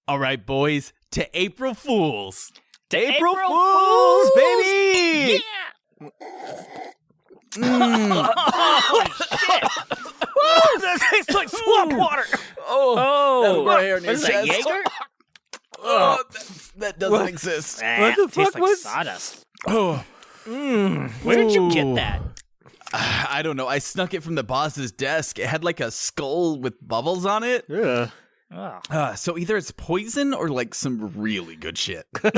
All right, boys, to April Fools. To April Fools, baby! Yeah! Oh, shit! Woo, that tastes like swamp water! Oh, What right here in your is that, chest. Jaeger? Oh, that doesn't exist. What the fuck like was- sawdust? Oh, Where did you get that? I don't know. I snuck it from the boss's desk. It had like a skull with bubbles on it. Yeah. Oh. So either it's poison or like some really good shit. We're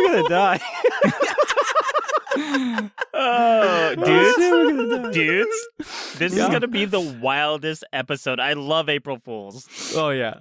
gonna die. Oh, We're dudes, this is gonna be the wildest episode. I love April Fools. Oh yeah.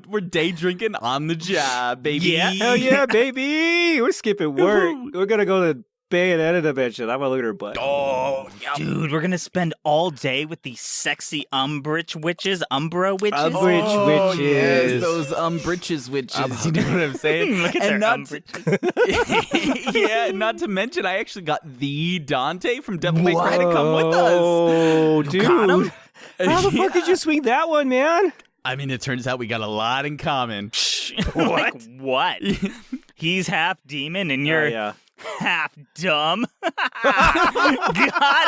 We're day drinking on the job, baby. Yeah. Hell yeah, baby! We're skipping work. We're gonna go to Bayonetta dimension. I'm gonna look at her butt. Oh, Dude, we're gonna spend all day with these sexy umbra witches. Witches. yes, those britches witches. You know what I'm saying? Look at And their not umbrages. yeah, not to mention, I actually got the Dante from Devil May Cry to come with us. Oh, dude. got him? How the fuck did you swing that one, man? I mean, it turns out we got a lot in common. Like what? He's half demon and you're yeah. half dumb. Got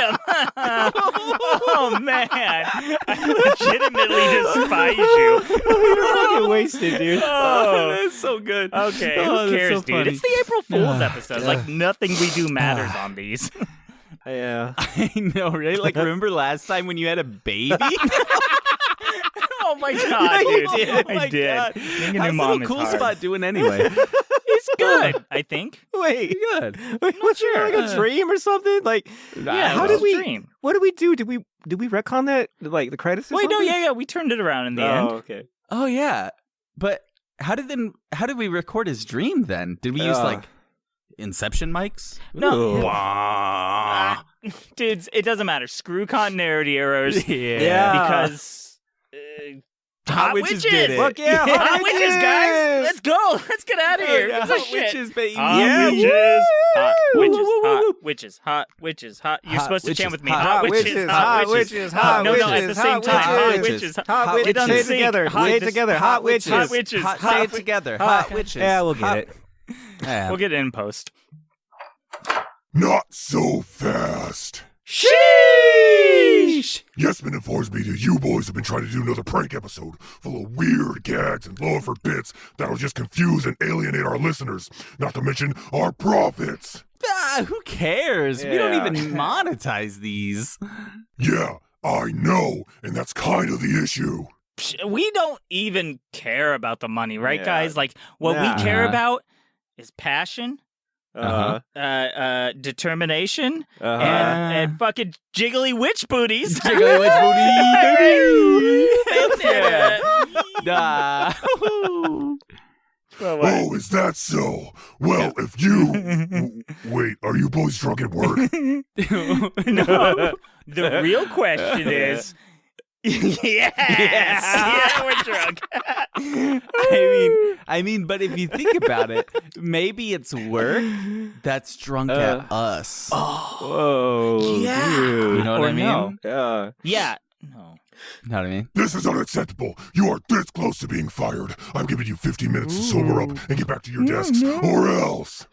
him. Oh man, I legitimately despise you. You're fucking wasted, dude. Oh, That's so good. okay. Oh, Who that's cares, so dude? funny. It's the April Fool's episode. Like nothing we do matters on these. Yeah. I know, right? Like, remember last time when you had a baby? Oh my god, dude! Oh I my did. God. Being a new How's mom little is cool hard. spot doing anyway? It's good, I think. Wait. Good. Wait, what's sure. like a dream or something? Like, Yeah, how it did was a we? dream. What did we do? Did we retcon that? Like the credits? Or Wait, no, something? yeah, we turned it around in the Oh, end. okay. Oh yeah, but how did we record his dream then? Did we use like Inception mics? No. Ooh. Ah, dudes, it doesn't matter. Screw continuity errors. Yeah. Because hot Witches witches. did it. Fuck yeah, Hot witches, guys. Let's go. Let's get out of here. Yeah, This is hot shit. witches, baby. Hot Yeah. witches. Hot witches. Woo, woo, woo, woo. Hot witches. Hot witches. Hot. You're Hot supposed to chant witches. with me. Hot witches. hot witches, hot No, at the witches, same hot time. Hot witches. witches. Hot It witches. doesn't Say it sync. together. Hot Say it witches. together. Hot witches. Hot witches. Hot, Hot say it together. Hot- Hot witches. Yeah, we'll get Hot- it. Yeah. We'll get it in post. Not so fast. Sheesh. Yesman informs me that you boys have been trying to do another prank episode full of weird gags and love for bits that'll just confuse and alienate our listeners, not to mention our profits. Who cares? We don't Yeah. even monetize these. Yeah, I know, and that's kind of the issue. We don't even care about the money, right, Yeah. guys? Like, what Nah. we care about is passion, determination, and fucking jiggly witch booties. Jiggly witch booty. Yeah. Nah. Oh, is that so? Well, if you... Wait, are you boys drunk at work? No. The real question is... Yes! Yeah, we're drunk. I mean, but if you think about it, maybe it's work that's drunk at us. Whoa. Yeah. Dude. You know what Or I mean? no. Yeah. Yeah. No. You know what I mean? This is unacceptable. You are this close to being fired. I'm giving you 15 minutes to sober up and get back to your desks, or else...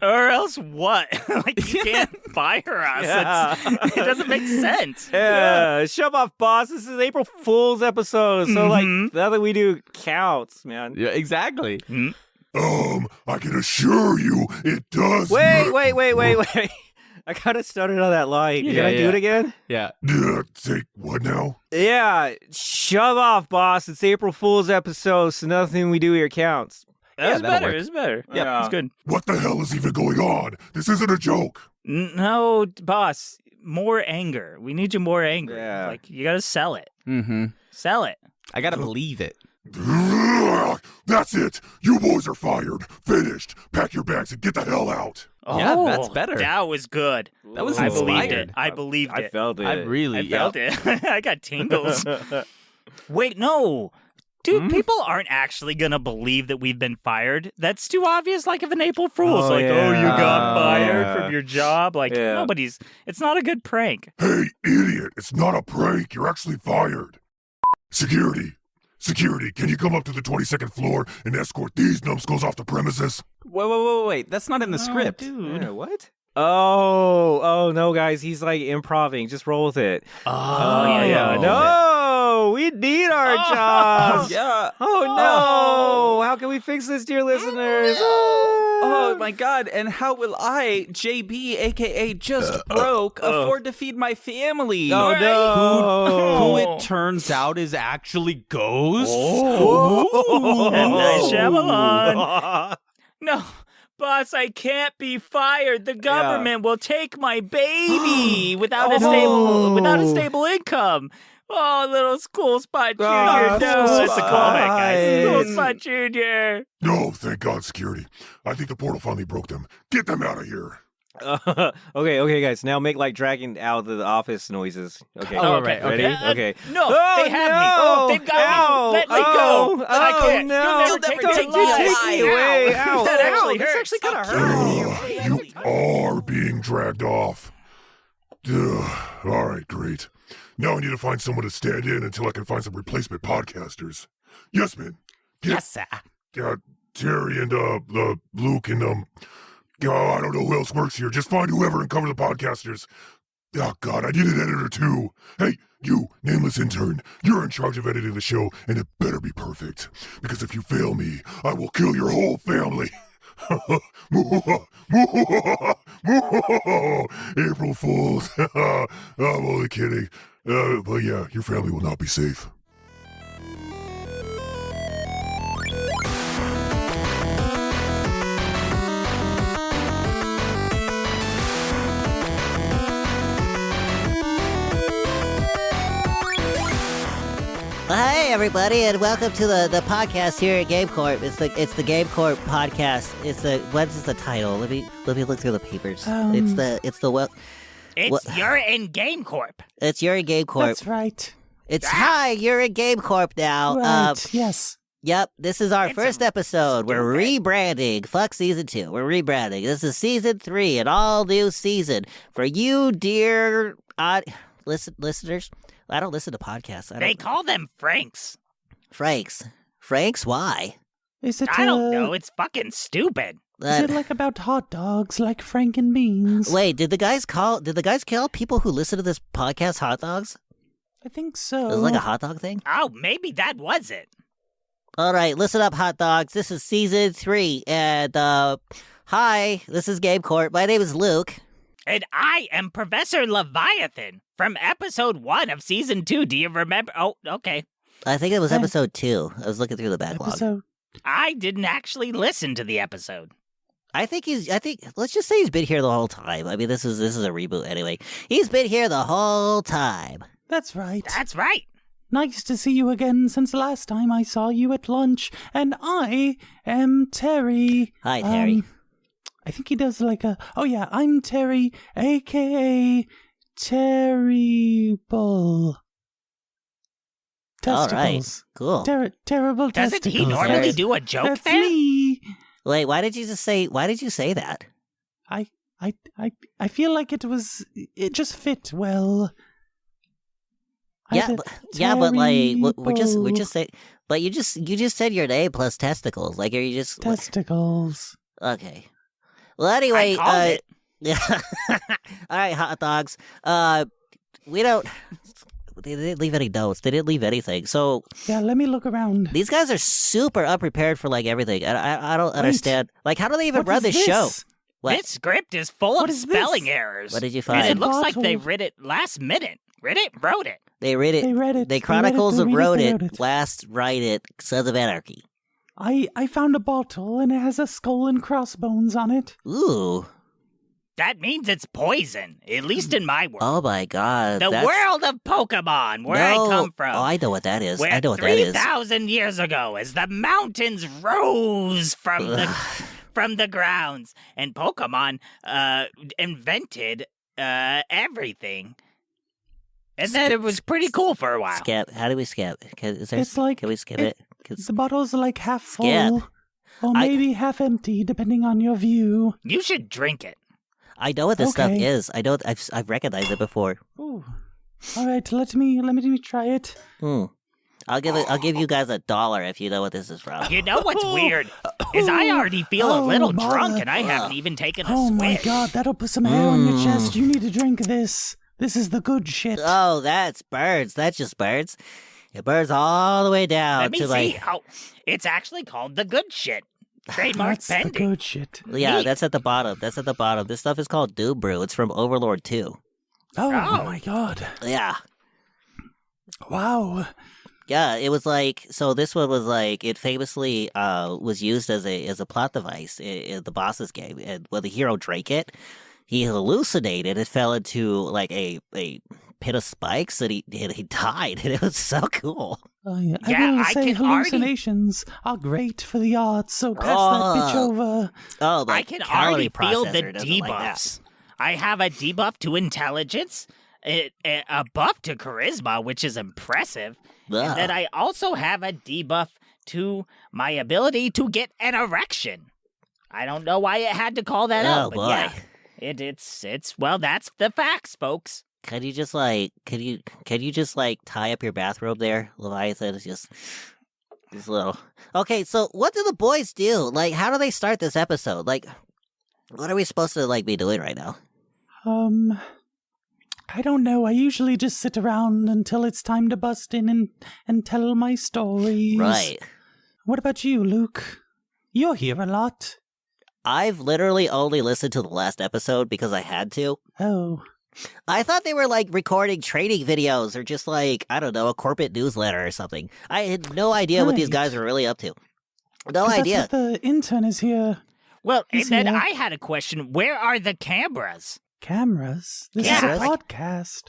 Or else what? Like, you can't fire us. Yeah. It doesn't make sense. Yeah. Shove off, boss. This is April Fool's episode. So, like, nothing we do counts, man. Yeah, exactly. I can assure you it does... Wait. I gotta started on that line. Can I do it again? Yeah. Take what now? Yeah. Shove off, boss. It's April Fool's episode, so nothing we do here counts. That was that'll better. work. It was better. Yeah. It's good. What the hell is even going on? This isn't a joke. No, boss. More anger. We need you more angry. Yeah. Like, you gotta sell it. Mm-hmm. Sell it. I gotta believe it. That's it. You boys are fired. Finished. Pack your bags and get the hell out. Yeah, Oh, that's better. That was good. That was I believed inspired. it. I believed I it. felt it. I really I felt it. I got tingles. Wait, no. Dude, people aren't actually going to believe that we've been fired. That's too obvious, like if an April Fool's. Oh, you yeah. got fired Yeah. from your job. Like, Yeah. it's not a good prank. Hey, idiot, it's not a prank. You're actually fired. Security, can you come up to the 22nd floor and escort these numbskulls off the premises? Wait. That's not in the script. Dude. Yeah, what? Oh no, guys, he's like improving. Just roll with it. Oh, yeah. No, we need our jobs. Yeah. Oh no! How can we fix this, dear listeners? Oh my God! And how will I, JB, aka just broke, afford to feed my family? Oh no! Who it turns out is actually Ghost. M. Night Shyamalan. No, boss, I can't be fired. The government will take my baby without a stable income. Oh, little School Spot Junior. No, it's a callback, guys. School Spot Junior. No, thank God, security. I think the portal finally broke them. Get them out of here. Okay, guys. Now make like dragging out the office noises. Okay. Okay. Ready? Okay. No, Oh, they have no. me. Oh, they've got me. Let me go. I can't. No. You'll never take Don't me you alive. take me away. Ow. That actually This hurts. actually kind of hurt. You are being dragged off. All right, great. Now I need to find someone to stand in until I can find some replacement podcasters. Yes, man. Yes, sir. Terry and Luke and I don't know who else works here. Just find whoever and cover the podcasters. Oh God, I need an editor too. Hey, you, nameless intern, you're in charge of editing the show, and it better be perfect. Because if you fail me, I will kill your whole family. April Fools. I'm only kidding. But yeah, your family will not be safe. Hey everybody, and welcome to the podcast here at Game Corp. It's the Game Corp podcast. What's the title? Let me look through the papers. You're in Game Corp. It's you're in Game Corp. That's right. Hi, you're in Game Corp now. Right. Yes. Yep, this is our It's first episode. We're rebranding. Fuck season 2. We're rebranding. This is season 3, an all new season for you, dear listeners. I don't listen to podcasts. They call them Franks. Franks, why? Is it? I don't know. It's fucking stupid. Is it like about hot dogs, like Frank and Beans? Wait, did the guys call people who listen to this podcast hot dogs? I think so. It was like a hot dog thing? Oh, maybe that was it. All right, listen up, hot dogs. This is season 3, and hi, this is Game Corp. My name is Luke. And I am Professor Leviathan from episode 1 of season 2. Do you remember? Oh, okay. I think it was episode 2. I was looking through the backlog. I didn't actually listen to the episode. I think let's just say he's been here the whole time. I mean, this is a reboot anyway. He's been here the whole time. That's right. That's right. Nice to see you again since last time I saw you at lunch. And I am Terry. Hi, Terry. I think he does like I'm Terry, a.k.a. Terrible. Testicles. All right, cool. Terrible Doesn't testicles. he normally do a joke That's there? me. Wait, why did you say that? I feel like it just fit well. But like we're just saying. But you just said your name plus testicles. Like, are you just testicles? Okay. Well, anyway, I called it. Yeah. All right, hot dogs. We don't. They didn't leave any notes. They didn't leave anything. So yeah, let me look around. These guys are super unprepared for like everything. I don't understand. Like, how do they even run this show? What? This script is full of spelling errors. What did you find? And it looks like they wrote it last minute. Wrote it. They read it. They read it. They Chronicles they wrote it. it. Last write it. Sons of Anarchy. I found a bottle and it has a skull and crossbones on it. Ooh. That means it's poison, at least in my world. Oh my God. The world of Pokemon, where I come from. Oh, I know what that is. Where I know what that is. 3,000 years ago, as the mountains rose from the grounds, and Pokemon invented everything. And then it was pretty cool for a while. Skip. How do we skip? Can we skip it? It's The bottle's like half full. Scared. Or maybe half empty, depending on your view. You should drink it. I know what this stuff Okay. is. I know. I've recognized it before. Ooh. All right, let me try it. I'll give you guys $1 if you know what this is from. You know what's weird? Is I already feel a little drunk and I haven't even taken a Oh swig. my god, that'll put some hair on your chest. You need to drink this. This is the good shit. Oh, that's birds. That's just birds. It burns all the way down Let me to see. like. Oh, it's actually called the good shit. Trademark That's the pending. good shit. Yeah, Neat. that's at the bottom. That's at the bottom. This stuff is called Doom Brew. It's from Overlord 2. Oh Oh. my god. Yeah. Wow. Yeah, it was like so. This one was like it famously was used as a plot device in the boss's game, and when the hero drank it, he hallucinated. It fell into like a pit of spikes, and he died, and it was so cool. Yeah, Yeah, I will I say can already- hallucinations are great for the arts, so pass that bitch over. Oh, I like can calorie already feel the processor doesn't like that. debuffs. I have a debuff to intelligence, a buff to charisma, which is impressive. Ugh. And then I also have a debuff to my ability to get an erection. I don't know why it had to call that Oh, out, but boy. yeah, it's well, that's the facts, folks. Can you just like tie up your bathrobe there, Leviathan? It's just little. Okay, so what do the boys do? Like, how do they start this episode? Like, what are we supposed to like be doing right now? I don't know. I usually just sit around until it's time to bust in and tell my stories. Right. What about you, Luke? You're here a lot. I've literally only listened to the last episode because I had to. Oh. I thought they were like recording training videos or just like, I don't know, a corporate newsletter or something. I had no idea what these Right. guys were really up to. No 'Cause idea. That's what the intern is here. Well, and He's then here. I had a question. Where are the cameras? Cameras? This Yeah, is a like- podcast.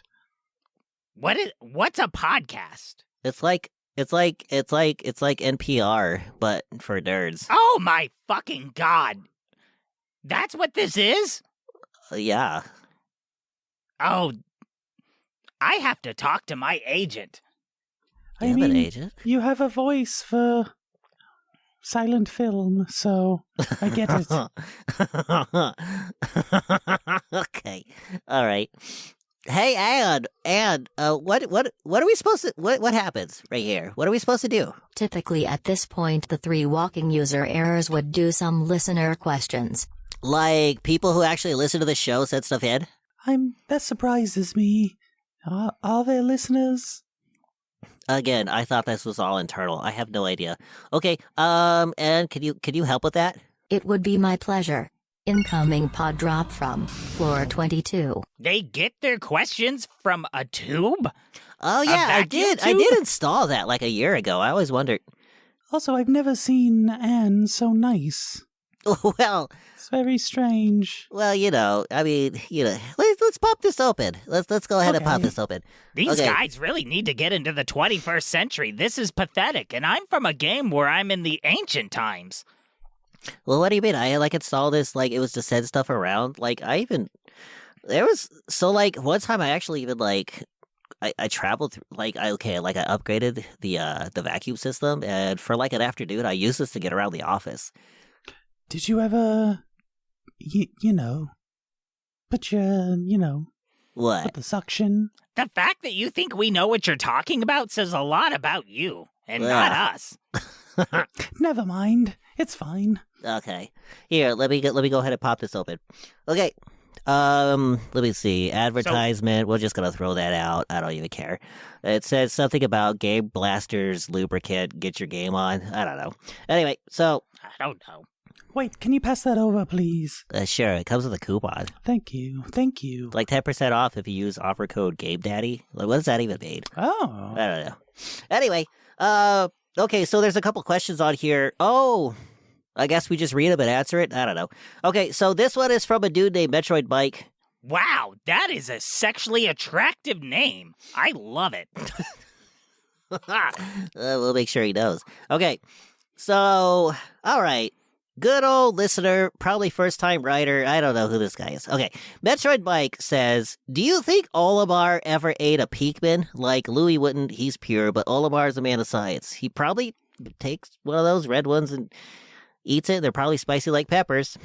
What's a podcast? It's like NPR, but for nerds. Oh my fucking god. That's what this is? Yeah. Oh, I have to talk to my agent. You I have an mean, agent? you have a voice for silent film, so I get it. Okay. All right. Hey, Ann, what are we supposed to, what happens right here? What are we supposed to do? Typically at this point the three walking user errors would do some listener questions. Like, people who actually listen to the show send stuff in? That surprises me. Are there listeners? Again, I thought this was all internal. I have no idea. Okay, Ann, can you help with that? It would be my pleasure. Incoming pod drop from floor 22. They get their questions from a tube? Oh yeah, I vacuum did. I tube? did install that like a year ago. I always wondered. Also, I've never seen Anne so nice. Well, It's very strange. I mean, let's pop this open. Let's go ahead and pop Okay. this open. These Okay. guys really need to get into the 21st century. This is pathetic, and I'm from a game where I'm in the ancient times. Well, what do you mean? I like installed this like it was to send stuff around. Like one time I actually even like I traveled through I upgraded the vacuum system, and for like an afternoon I used this to get around the office. Did you ever, put your, What? put the suction? The fact that you think we know what you're talking about says a lot about you, and Yeah. not us. Never mind. It's fine. Okay. Here, let me go ahead and pop this open. Okay. Let me see. Advertisement. We're just gonna throw that out. I don't even care. It says something about Game Blaster's lubricant. Get your game on. I don't know. Anyway, so I don't know. Wait, can you pass that over, please? sure, it comes with a coupon. Thank you. Thank you. Like 10% off if you use offer code GameDaddy. Like, what does that even mean? Oh. I don't know. Anyway, okay, so there's a couple questions on here. Oh, I guess we just read them and answer it? I don't know. Okay, so this one is from a dude named Metroid Mike. Wow, that is a sexually attractive name. I love it. We'll make sure he knows. Okay, so, all right. Good old listener, probably first-time writer. I don't know who this guy is. Okay, Metroid Mike says, do you think Olimar ever ate a Peakman? Like, Louis wouldn't, he's pure, but Olimar is a man of science. He probably takes one of those red ones and eats it. They're probably spicy like peppers.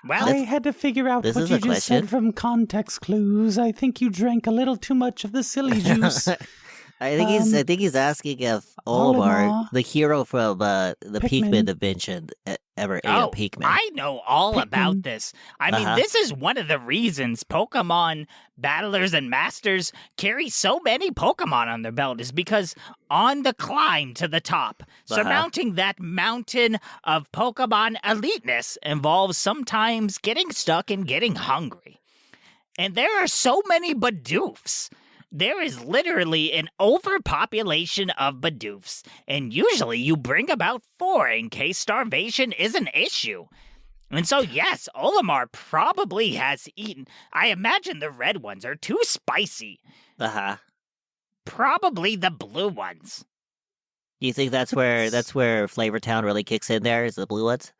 Well, I had to figure out this what is you a just question. said from context clues. I think you drank a little too much of the silly juice. I think he's asking if Olimar, Olimar, the hero from the Pikmin. Pikmin dimension, ever ate a Pikmin. I know all about Pikmin. this. I mean, Uh-huh. this is one of the reasons Pokemon battlers and masters carry so many Pokemon on their belt is because on the climb to the top, surmounting that mountain of Pokemon eliteness involves sometimes getting stuck and getting hungry. And there are so many Bidoofs. There is literally an overpopulation of Bidoofs, and usually you bring about 4 in case starvation is an issue. And so, yes, Olimar probably has eaten. I imagine the red ones are too spicy. Uh-huh. Probably the blue ones. Do you think that's where Flavor Town really kicks in there, is the blue ones?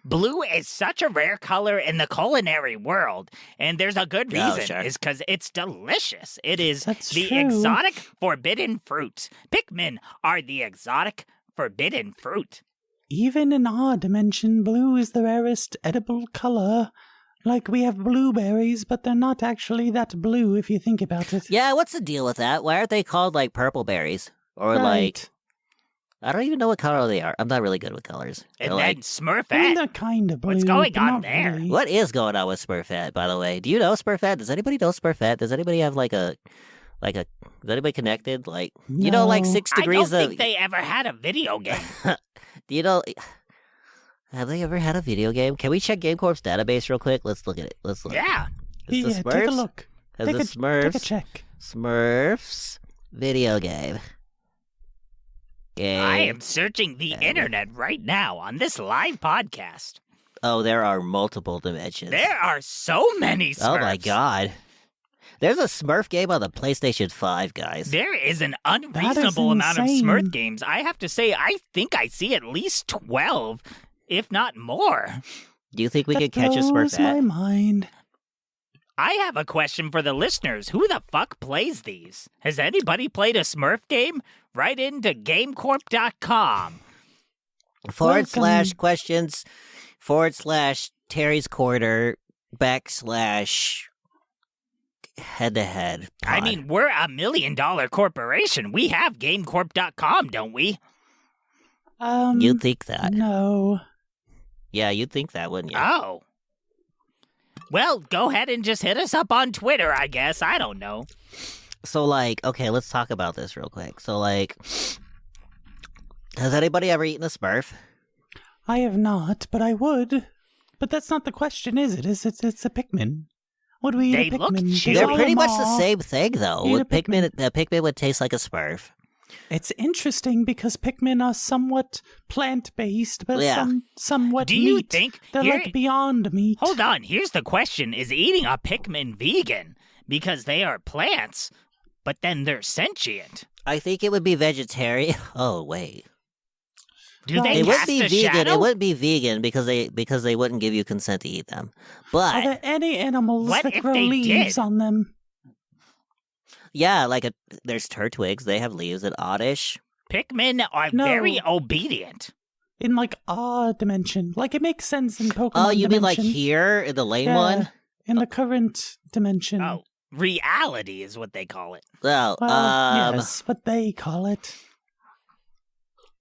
Blue is such a rare color in the culinary world, and there's a good Oh, reason. sure. It's because it's delicious. It is That's the true. exotic forbidden fruit. Pikmin are the exotic forbidden fruit. Even in our dimension, blue is the rarest edible color. Like, we have blueberries, but they're not actually that blue if you think about it. Yeah, what's the deal with that? Why aren't they called, like, purple berries? Or, like, Right. I don't even know what color they are. I'm not really good with colors. And They're then like, I mean, Smurfette. they're kind of blue. What's going but on not there? really. what is going on with Smurfette, by the way? Do you know Smurfette? Does anybody know Smurfette? Does anybody have, is anybody connected? Like, you know, like No. 6 I degrees don't of... think they ever had a video game. Do you know... Have they ever had a video game? Can we check GameCorp's database real quick? Let's look at it. Let's look. Yeah. Has the Yeah, Smurfs? take a look. Has Take the a Smurfs... check. Smurfs video game. I am searching the internet right now on this live podcast. Oh, there are multiple dimensions. There are so many Smurfs. Oh my god. There's a Smurf game on the PlayStation 5, guys. There is an unreasonable amount of insane. Smurf games. I have to say, I think I see at least 12, if not more. Do you think we That could catch a blows Smurfette? my mind. I have a question for the listeners. Who the fuck plays these? Has anybody played a Smurf game? Write into GameCorp.com. /questions /Terry's Corner / head-to-head. I mean, we're $1 million corporation. We have GameCorp.com, don't we? You'd think that. No. Yeah, you'd think that, wouldn't you? Oh. Well, go ahead and just hit us up on Twitter, I guess. I don't know. So, okay, let's talk about this real quick. So, has anybody ever eaten a Smurf? I have not, but I would. But that's not the question, is it? It's a Pikmin. What do we They eat a look Pikmin? chewy. They're All pretty of much them the are. same thing, though. Eat a With Pikmin would taste like a Smurf. It's interesting because Pikmin are somewhat plant-based, but Yeah. somewhat Do you meat. think... They're here- like beyond meat. Hold on, here's the question. Is eating a Pikmin vegan? Because they are plants, but then they're sentient. I think it would be vegetarian. Oh, wait. Do they It It wouldn't cast be a vegan. shadow? It wouldn't be vegan because they wouldn't give you consent to eat them. Are But there any animals What that if grow they leaves did? on them? yeah, there's turtwigs. They have leaves and oddish. Pikmin are No. very obedient. In like our dimension. Like it makes sense in Pokemon Oh, you mean dimension. here in the lane Yeah, one? In the current dimension. Oh, reality is what they call it. Well, Well, yes, what they call it.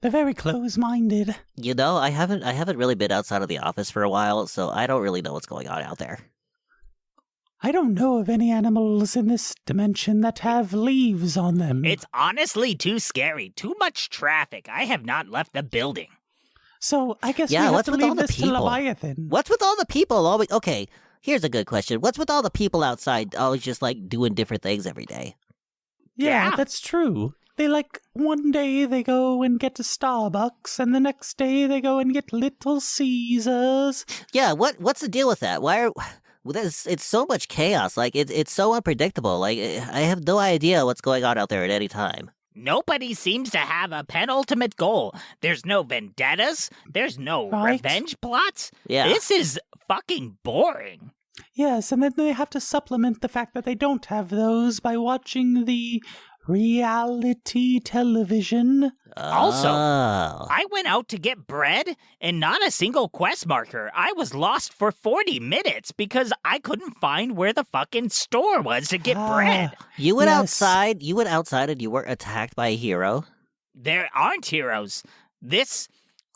They're very close-minded. you know, I haven't really been outside of the office for a while, so I don't really know what's going on out there. I don't know of any animals in this dimension that have leaves on them. It's honestly too scary. Too much traffic. I have not left the building. So I guess Yeah, we have what's to with leave all the this to people? Leviathan. What's with all the people always? Okay, here's a good question. What's with all the people outside always just doing different things every day? Yeah, Yeah. that's true. They one day they go and get to Starbucks, and the next day they go and get Little Caesars. Yeah, what's the deal with that? Why are it's so much chaos. It's so unpredictable. I have no idea what's going on out there at any time. Nobody seems to have a penultimate goal. There's no vendettas. There's no Right. revenge plots. Yeah. This is fucking boring. Yes, and then they have to supplement the fact that they don't have those by watching the reality television. Also, Oh. I went out to get bread and not a single quest marker. I was lost for 40 minutes because I couldn't find where the fucking store was to get bread. You went Yes. outside. You went outside and you weren't attacked by a hero. There aren't heroes. This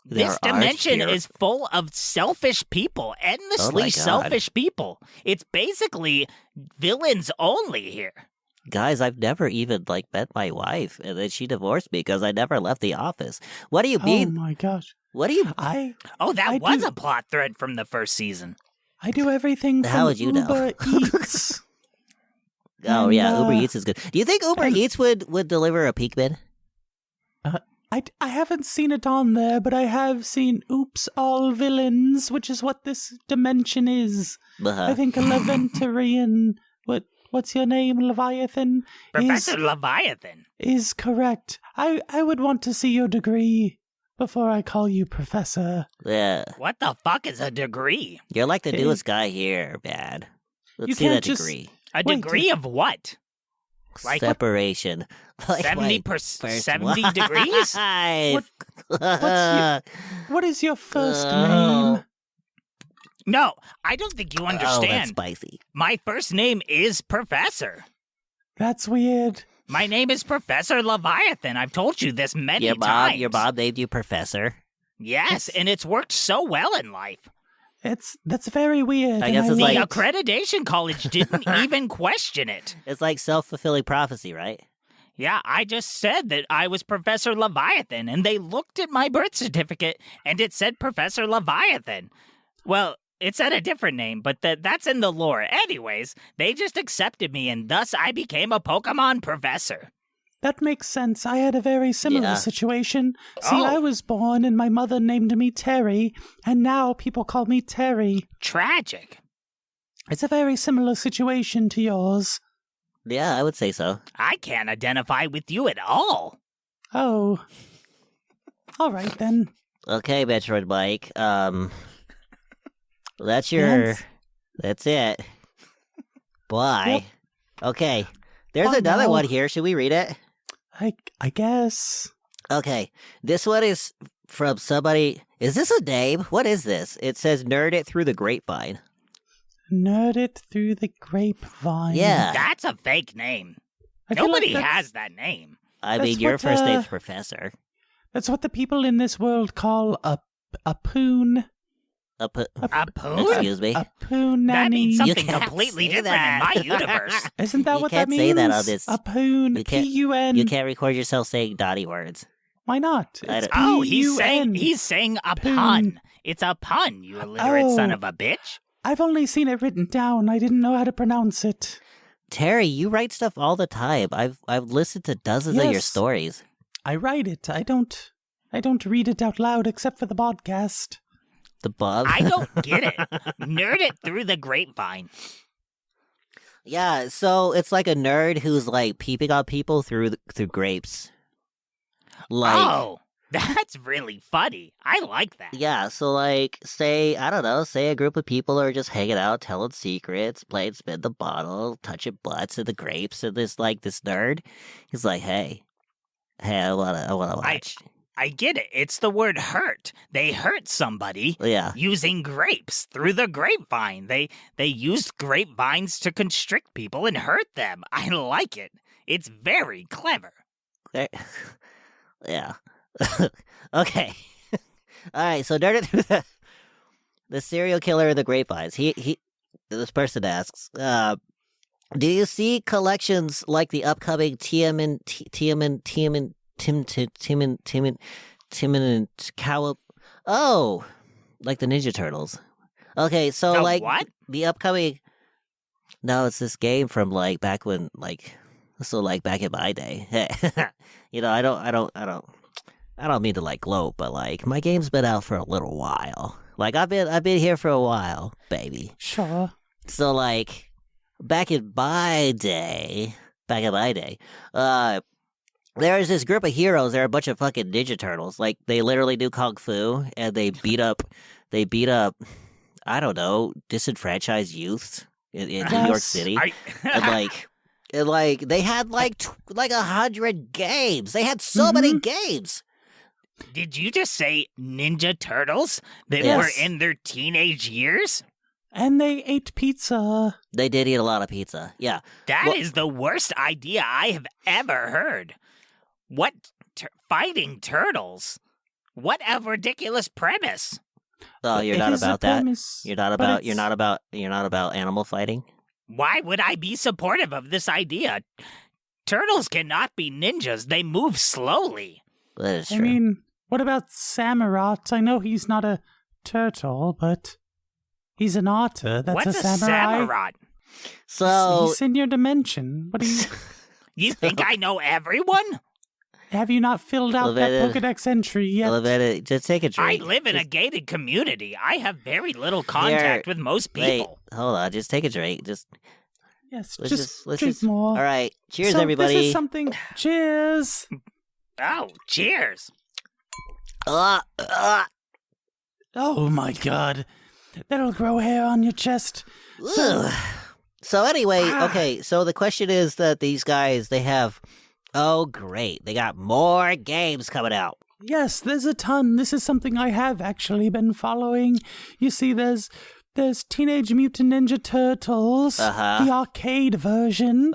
There aren't dimension heroes. is full of selfish people, endlessly Oh my God. selfish people. It's basically villains only here. Guys, I've never even met my wife, and then she divorced me because I never left the office. What do you Oh mean? my gosh. What do you? Oh, that I was do- a plot thread from the first season. I do everything How from would you know? Uber Eats. Oh And, yeah, Uber Eats is good. Do you think Uber and- Eats would deliver a Peakman? I haven't seen it on there, but I have seen Oops All Villains, which is what this dimension is. I think Elementary and what's your name, Leviathan? Professor Leviathan. Is correct. I would want to see your degree before I call you Professor. Yeah, What the fuck is a degree? you're like the Hey. newest guy here, man. Let's You see that can't just- degree. A Wait, degree of what? Like Separation. 70 degrees? What is your first Oh. name? No, I don't think you Oh, that's understand. spicy. My first name is Professor. That's weird. My name is Professor Leviathan. I've told you this many Your times. mom named you Professor. Yes, and it's worked so well in life. That's very weird. I and guess it's The like- accreditation college didn't even question it. It's like self-fulfilling prophecy, right? Yeah, I just said that I was Professor Leviathan, and they looked at my birth certificate, and it said Professor Leviathan. Well, it said a different name, but that's in the lore. Anyways, they just accepted me, and thus I became a Pokemon professor. That makes sense. I had a very similar Yeah. situation. See, Oh. I was born and my mother named me Terry, and now people call me Terry. Tragic. It's a very similar situation to yours. Yeah, I would say so. I can't identify with you at all. Oh. All right then. Okay, Metroid Mike. That's your. Yes. That's it. Bye. Yep. Okay. There's Oh, another no. one here. Should we read it? I guess. Okay. This one is from somebody. Is this a name? What is this? It says Nerd It Through the Grapevine. Nerd it through the grapevine. Yeah. That's a fake name. I feel like Nobody that's- has that name. I That's mean, your what, first name's Professor. That's what the people in this world call a poon. A poon? Excuse me. A poon That nanny. means something can't completely say different that. in my universe. Isn't that You what can't that means? say that on this- A poon. you can't- P-U-N. You can't record yourself saying naughty words. Why not? I It's don't- Oh, P-U-N. he's saying a Poon. pun. It's a pun, you illiterate son Oh. of a bitch. I've only seen it written down. I didn't know how to pronounce it. Terry, you write stuff all the time. I've listened to dozens of your Yes. stories. I write it. I don't read it out loud except for the podcast. The Bob. I don't get it. Nerd it through the grapevine. Yeah, so it's like a nerd who's like peeping on people through grapes. Like, Oh, that's really funny. I like that. yeah, so like, say a group of people are just hanging out, telling secrets, playing spin the bottle, touching butts and the grapes, and this nerd, he's like, hey, I wanna watch. I get it. It's the word hurt. They hurt somebody Yeah, using grapes through the grapevine. They used grapevines to constrict people and hurt them. I like it. It's very clever. There- yeah. Okay. All right. So nerd it through the serial killer in the grapevines. This person asks, do you see collections like the upcoming Tiamin and Cow? Oh, like the Ninja Turtles. Okay, so The like what? the upcoming. No, it's this game from like back when back in my day. I don't mean to like gloat, but like my game's been out for a little while. Like I've been here for a while, baby. Sure. So like back in my day, there was this group of heroes. They're a bunch of fucking Ninja Turtles. Like they literally do kung fu and they beat up I don't know, disenfranchised youths in New York Yes. City. Are- And like Like they had like 100 games. They had so many games. Did you just say Ninja Turtles? They Yes. were in their teenage years? And they ate pizza. They did eat a lot of pizza. Yeah. That is the worst idea I have ever heard. What? Fighting turtles? What a ridiculous premise. Oh, you're It not is a about that. premise, You're not but about. it's- You're not about animal fighting. Why would I be supportive of this idea? Turtles cannot be ninjas. They move slowly. That is true. I mean, what about Samurott? I know he's not a turtle, but he's an otter. That's What's a samurai. samurott? so He's in your dimension. What do you? You think I know everyone? Have you not filled out that Levetta- Pokedex entry yet? Levetta, just take a I drink. live in a gated community. I have very little contact with most people. Wait, hold on. Just take a drink. Yes, Let's just let's drink more. All right. Cheers, So everybody. This is something. Cheers. Oh, cheers. Uh, Oh my God, that'll grow hair on your chest. ugh. So anyway, okay. So the question is that these guys, they have. Oh, great! They got more games coming out. Yes, there's a ton. This is something I have actually been following. You see, there's Teenage Mutant Ninja Turtles, Uh-huh. the arcade version.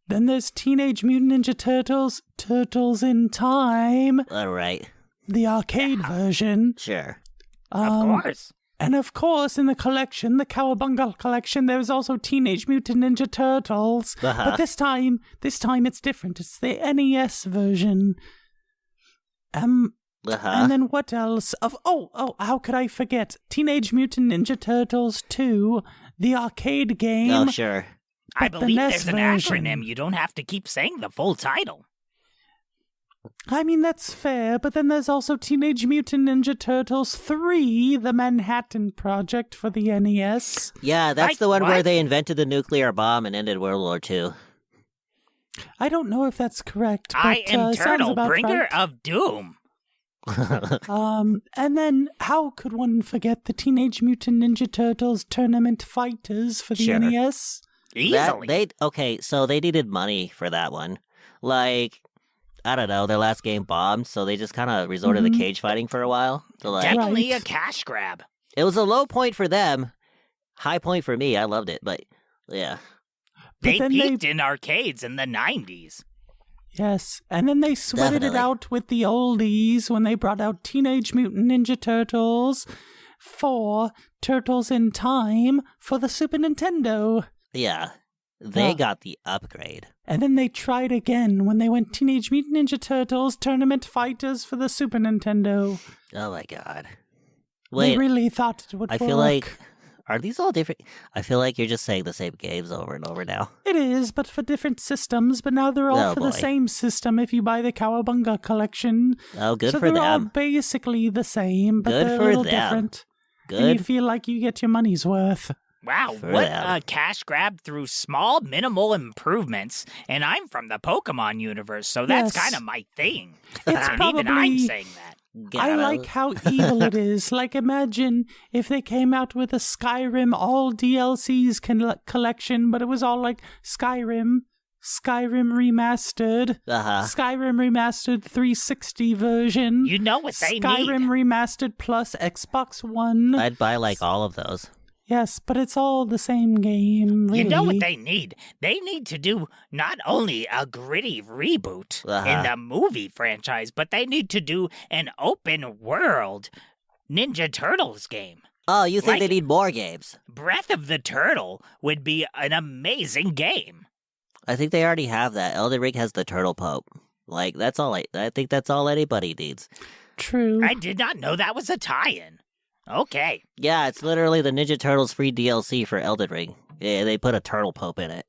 Then there's Teenage Mutant Ninja Turtles, Turtles in Time, All right. the arcade version. Sure. Of course. And of course, in the collection, the Cowabunga collection, there's also Teenage Mutant Ninja Turtles. But this time it's different. It's the NES version. And then what else? How could I forget? Teenage Mutant Ninja Turtles 2, the arcade game. Oh, sure. I But the believe NES there's an version. acronym. You don't have to keep saying the full title. I mean, that's fair, but then there's also Teenage Mutant Ninja Turtles 3, the Manhattan Project for the NES. Yeah, that's Like the one where what? they invented the nuclear bomb and ended World War II. I don't know if that's correct, but I am sounds Turtle, about bringer right. of doom. And then how could one forget the Teenage Mutant Ninja Turtles Tournament Fighters for the Sure. NES? Easily. So they needed money for that one. Like, I don't know, their last game bombed, so they just kind of resorted to cage fighting for a while. So, like, Definitely Right. a cash grab. it was a low point for them, high point for me. I loved it, but yeah. They then peaked in arcades in the 90s. Yes, and then they sweated Definitely. it out with the oldies when they brought out Teenage Mutant Ninja Turtles 4, Turtles in Time for the Super Nintendo. Yeah. They Yeah. got the upgrade. And then they tried again when they went Teenage Mutant Ninja Turtles Tournament Fighters for the Super Nintendo. Oh my god. They Wait, really thought it would I work. feel like. Are these all different? I feel like you're just saying the same games over and over now. It is, but for different systems. But now they're all Oh, for boy. the same system if you buy the Cowabunga collection. Oh, good so for they're all them. basically the same, but Good they're for a little them. different. And you Good. feel like you get your money's worth. Wow, For what them. a cash grab through small, minimal improvements. And I'm from the Pokemon universe, so that's Yes. kind of my thing. It's and even I'm probably- saying that. I like how evil it is. Like, imagine if they came out with a Skyrim all DLCs collection, but it was all like Skyrim Remastered, Skyrim Remastered 360 version. You know what they Skyrim need. Remastered plus Xbox One. I'd buy like all of those. Yes, but it's all the same game, really. You know what they need? They need to do not only a gritty reboot in the movie franchise, but they need to do an open world Ninja Turtles game. Oh, you think Like- they need more games? Breath of the Turtle would be an amazing game. I think they already have that. Elden Ring has the Turtle Pope. Like, that's all I think that's all anybody needs. True. I did not know that was a tie-in. Okay. Yeah, it's literally the Ninja Turtles free DLC for Elden Ring. Yeah, they put a Turtle Pope in it.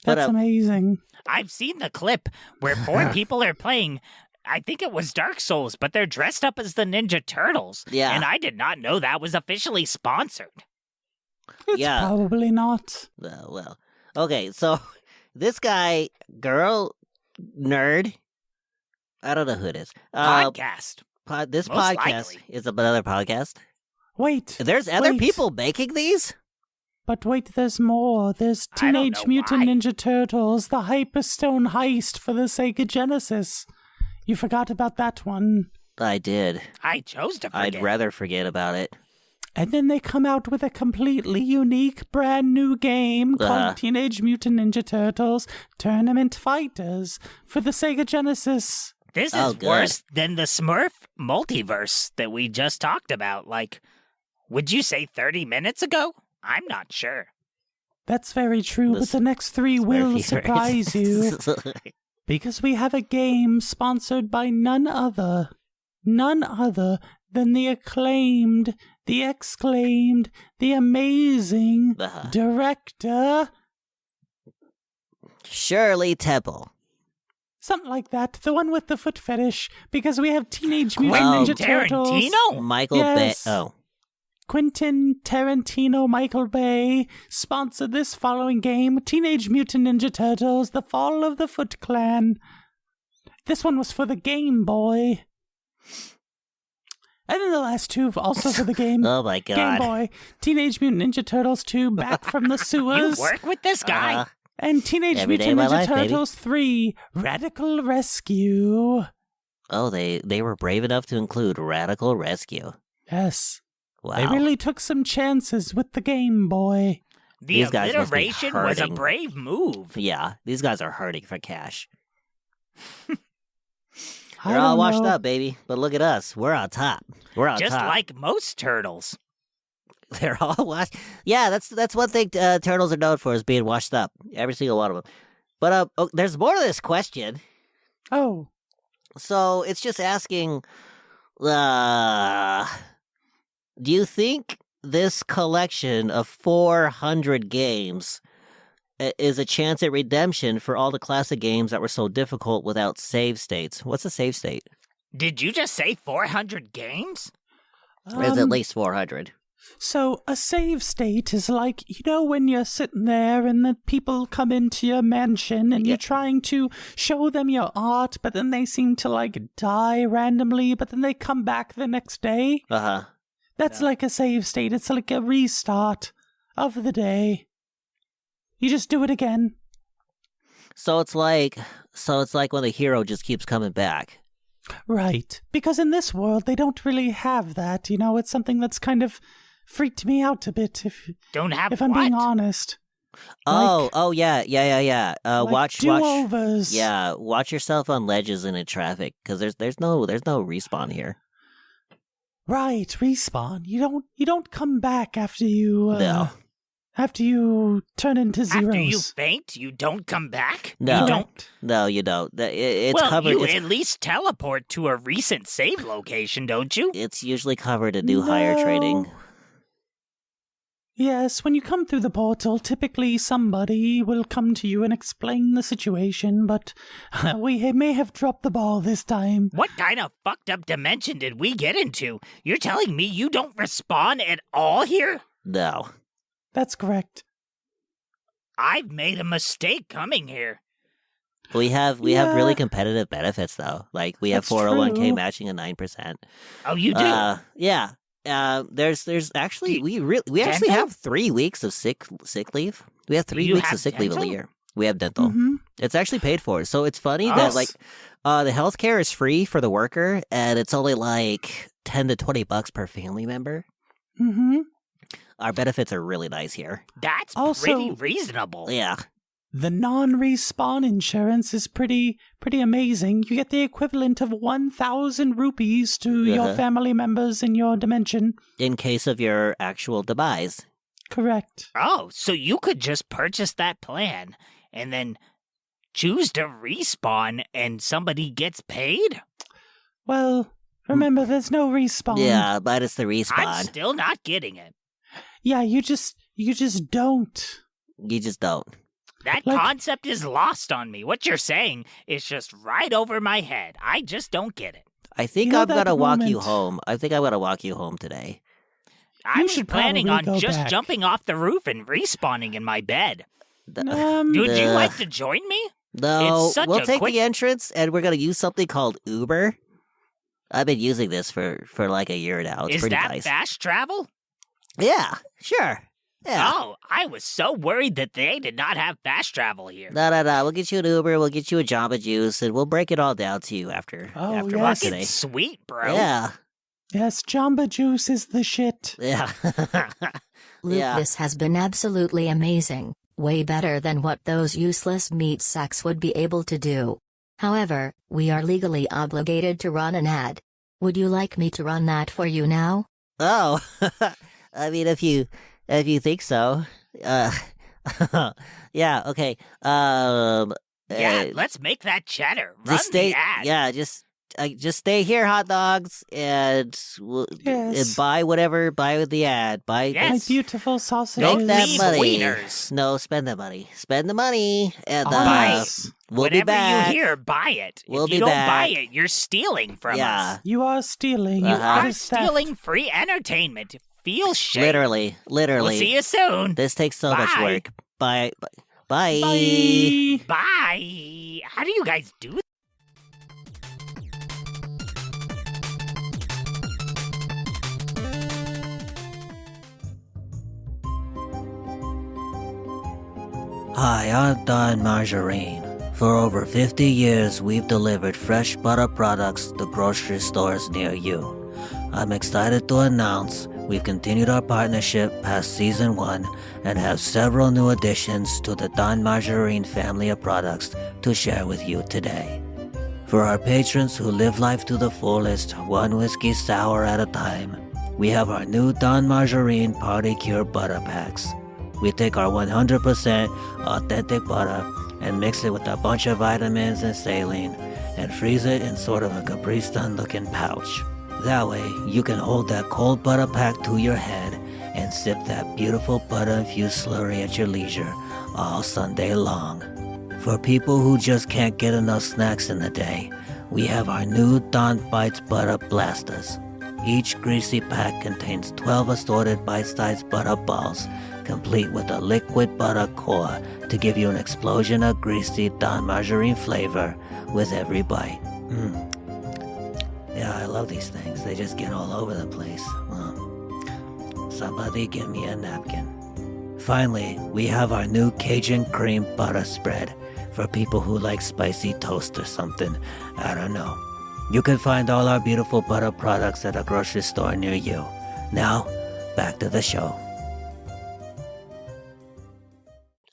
But, That's amazing. I've seen the clip where 4 people are playing, I think it was Dark Souls, but they're dressed up as the Ninja Turtles. Yeah. And I did not know that was officially sponsored. It's yeah. probably not. Well, okay, so this guy, girl, nerd, I don't know who it is. Podcast. This Most podcast likely. is another podcast. Wait. There's other wait. people making these? But wait, there's more. There's I don't Teenage know Mutant why. Ninja Turtles, the Hyperstone Heist for the Sega Genesis. You forgot about that one. I did. I chose to forget. I'd rather forget about it. And then they come out with a completely unique brand new game called Teenage Mutant Ninja Turtles Tournament Fighters for the Sega Genesis. This is worse than the Smurf multiverse that we just talked about. Like, would you say 30 minutes ago? I'm not sure. That's very true, but the next three will surprise you. Because we have a game sponsored by none other than the acclaimed, the exclaimed, the amazing director... Shirley Temple. Something like that. The one with the foot fetish. Because we have Teenage Mutant Ninja Turtles. Tarantino? Michael Bay. Oh. Quentin Tarantino Michael Bay sponsored this following game, Teenage Mutant Ninja Turtles, The Fall of the Foot Clan. This one was for the Game Boy. And then the last two also for the game. Oh my god. Game Boy. Teenage Mutant Ninja Turtles 2, Back from the Sewers. You work with this guy? And Teenage Mutant Ninja Turtles 3, Radical Rescue. Oh, they were brave enough to include Radical Rescue. Yes. Wow. They really took some chances with the Game Boy. The alliteration was a brave move. Yeah, these guys are hurting for cash. They're all washed up, baby. But look at us. We're on top. We're on top. Just like most turtles. They're all washed. Yeah, that's one thing turtles are known for, is being washed up. Every single one of them. But there's more to this question. Oh. So it's just asking, do you think this collection of 400 games is a chance at redemption for all the classic games that were so difficult without save states? What's a save state? Did you just say 400 games? There's at least 400. So a save state is like, you know, when you're sitting there and the people come into your mansion and you're trying to show them your art, but then they seem to like die randomly, but then they come back the next day. Uh-huh. That's like a save state. It's like a restart of the day. You just do it again. So it's like when the hero just keeps coming back. Right. Because in this world, they don't really have that. You know, it's something that's kind of freaked me out a bit, if I'm being honest. Yeah. Watch do-overs. Yeah, watch yourself on ledges and in traffic, because there's no respawn here. Right, respawn. You don't come back after you no. After you turn into zeros. After you faint, you don't come back? No. You don't? No, you don't. It's well, covered. You at least teleport to a recent save location, don't you? It's usually covered in new hire trading. Yes, when you come through the portal, typically somebody will come to you and explain the situation, but we may have dropped the ball this time. What kind of fucked up dimension did we get into? You're telling me you don't respawn at all here? No. That's correct. I've made a mistake coming here. We have really competitive benefits though. Like we have 401k matching at 9%. Oh, you do? Yeah. There's actually we actually have 3 weeks of sick leave. We have 3 weeks of sick leave a year. We have dental. Mm-hmm. It's actually paid for. So it's funny that like the healthcare is free for the worker and it's only like $10 to $20 per family member. Mm-hmm. Our benefits are really nice here. That's also pretty reasonable. Yeah. The non-respawn insurance is pretty amazing. You get the equivalent of 1,000 rupees to your family members in your dimension. In case of your actual demise. Correct. Oh, so you could just purchase that plan and then choose to respawn and somebody gets paid? Well, remember, there's no respawn. Yeah, but it's the respawn. I'm still not getting it. Yeah, you just don't. You just don't. That concept is lost on me. What you're saying is just right over my head. I just don't get it. I think I'm going to walk you home. I think I'm going to walk you home today. I'm planning on just jumping off the roof and respawning in my bed. Would you like to join me? No, we'll take the entrance and we're going to use something called Uber. I've been using this for like a year now. It's pretty nice. Is that fast travel? Yeah, sure. Yeah. Oh, I was so worried that they did not have fast travel here. No. We'll get you an Uber. We'll get you a Jamba Juice, and we'll break it all down to you after Oh, work yes. today. Fucking sweet, bro. Yeah. Yes, Jamba Juice is the shit. Yeah. Luke, Yeah. this has been absolutely amazing. Way better than what those useless meat sacks would be able to do. However, we are legally obligated to run an ad. Would you like me to run that for you now? Oh. I mean, if you think so. Yeah. Okay. Yeah, let's make that cheddar. Run just stay. the ad. Yeah. Just stay here, hot dogs, and and buy whatever. Buy the ad. Buy. Yes. My beautiful sausages. Don't Make that leave money. wieners. No, spend the money. Spend the money, and Buy. we'll be Whatever back. you hear, buy it. We'll if be you don't back. buy it, you're stealing from Yeah. us. You are stealing. You You Uh-huh. are are stealing free entertainment. Feel shame. Literally. We'll see you soon. This takes so much Bye. work. Bye. Bye. Bye. How do you guys do that? Hi, I'm Don Margarine. For over 50 years, we've delivered fresh butter products to grocery stores near you. I'm excited to announce we've continued our partnership past season 1 and have several new additions to the Don Margarine family of products to share with you today. For our patrons who live life to the fullest, one whiskey sour at a time, we have our new Don Margarine Party Cure Butter Packs. We take our 100% authentic butter and mix it with a bunch of vitamins and saline and freeze it in sort of a Capri Sun looking pouch. That way, you can hold that cold butter pack to your head and sip that beautiful butter-infused slurry at your leisure all Sunday long. For people who just can't get enough snacks in the day, we have our new Don Bites Butter Blasters. Each greasy pack contains 12 assorted bite-sized butter balls, complete with a liquid butter core to give you an explosion of greasy Don Margarine flavor with every bite. Yeah, I love these things. They just get all over the place. Somebody give me a napkin. Finally, we have our new Cajun cream butter spread for people who like spicy toast or something. I don't know. You can find all our beautiful butter products at a grocery store near you. Now, back to the show.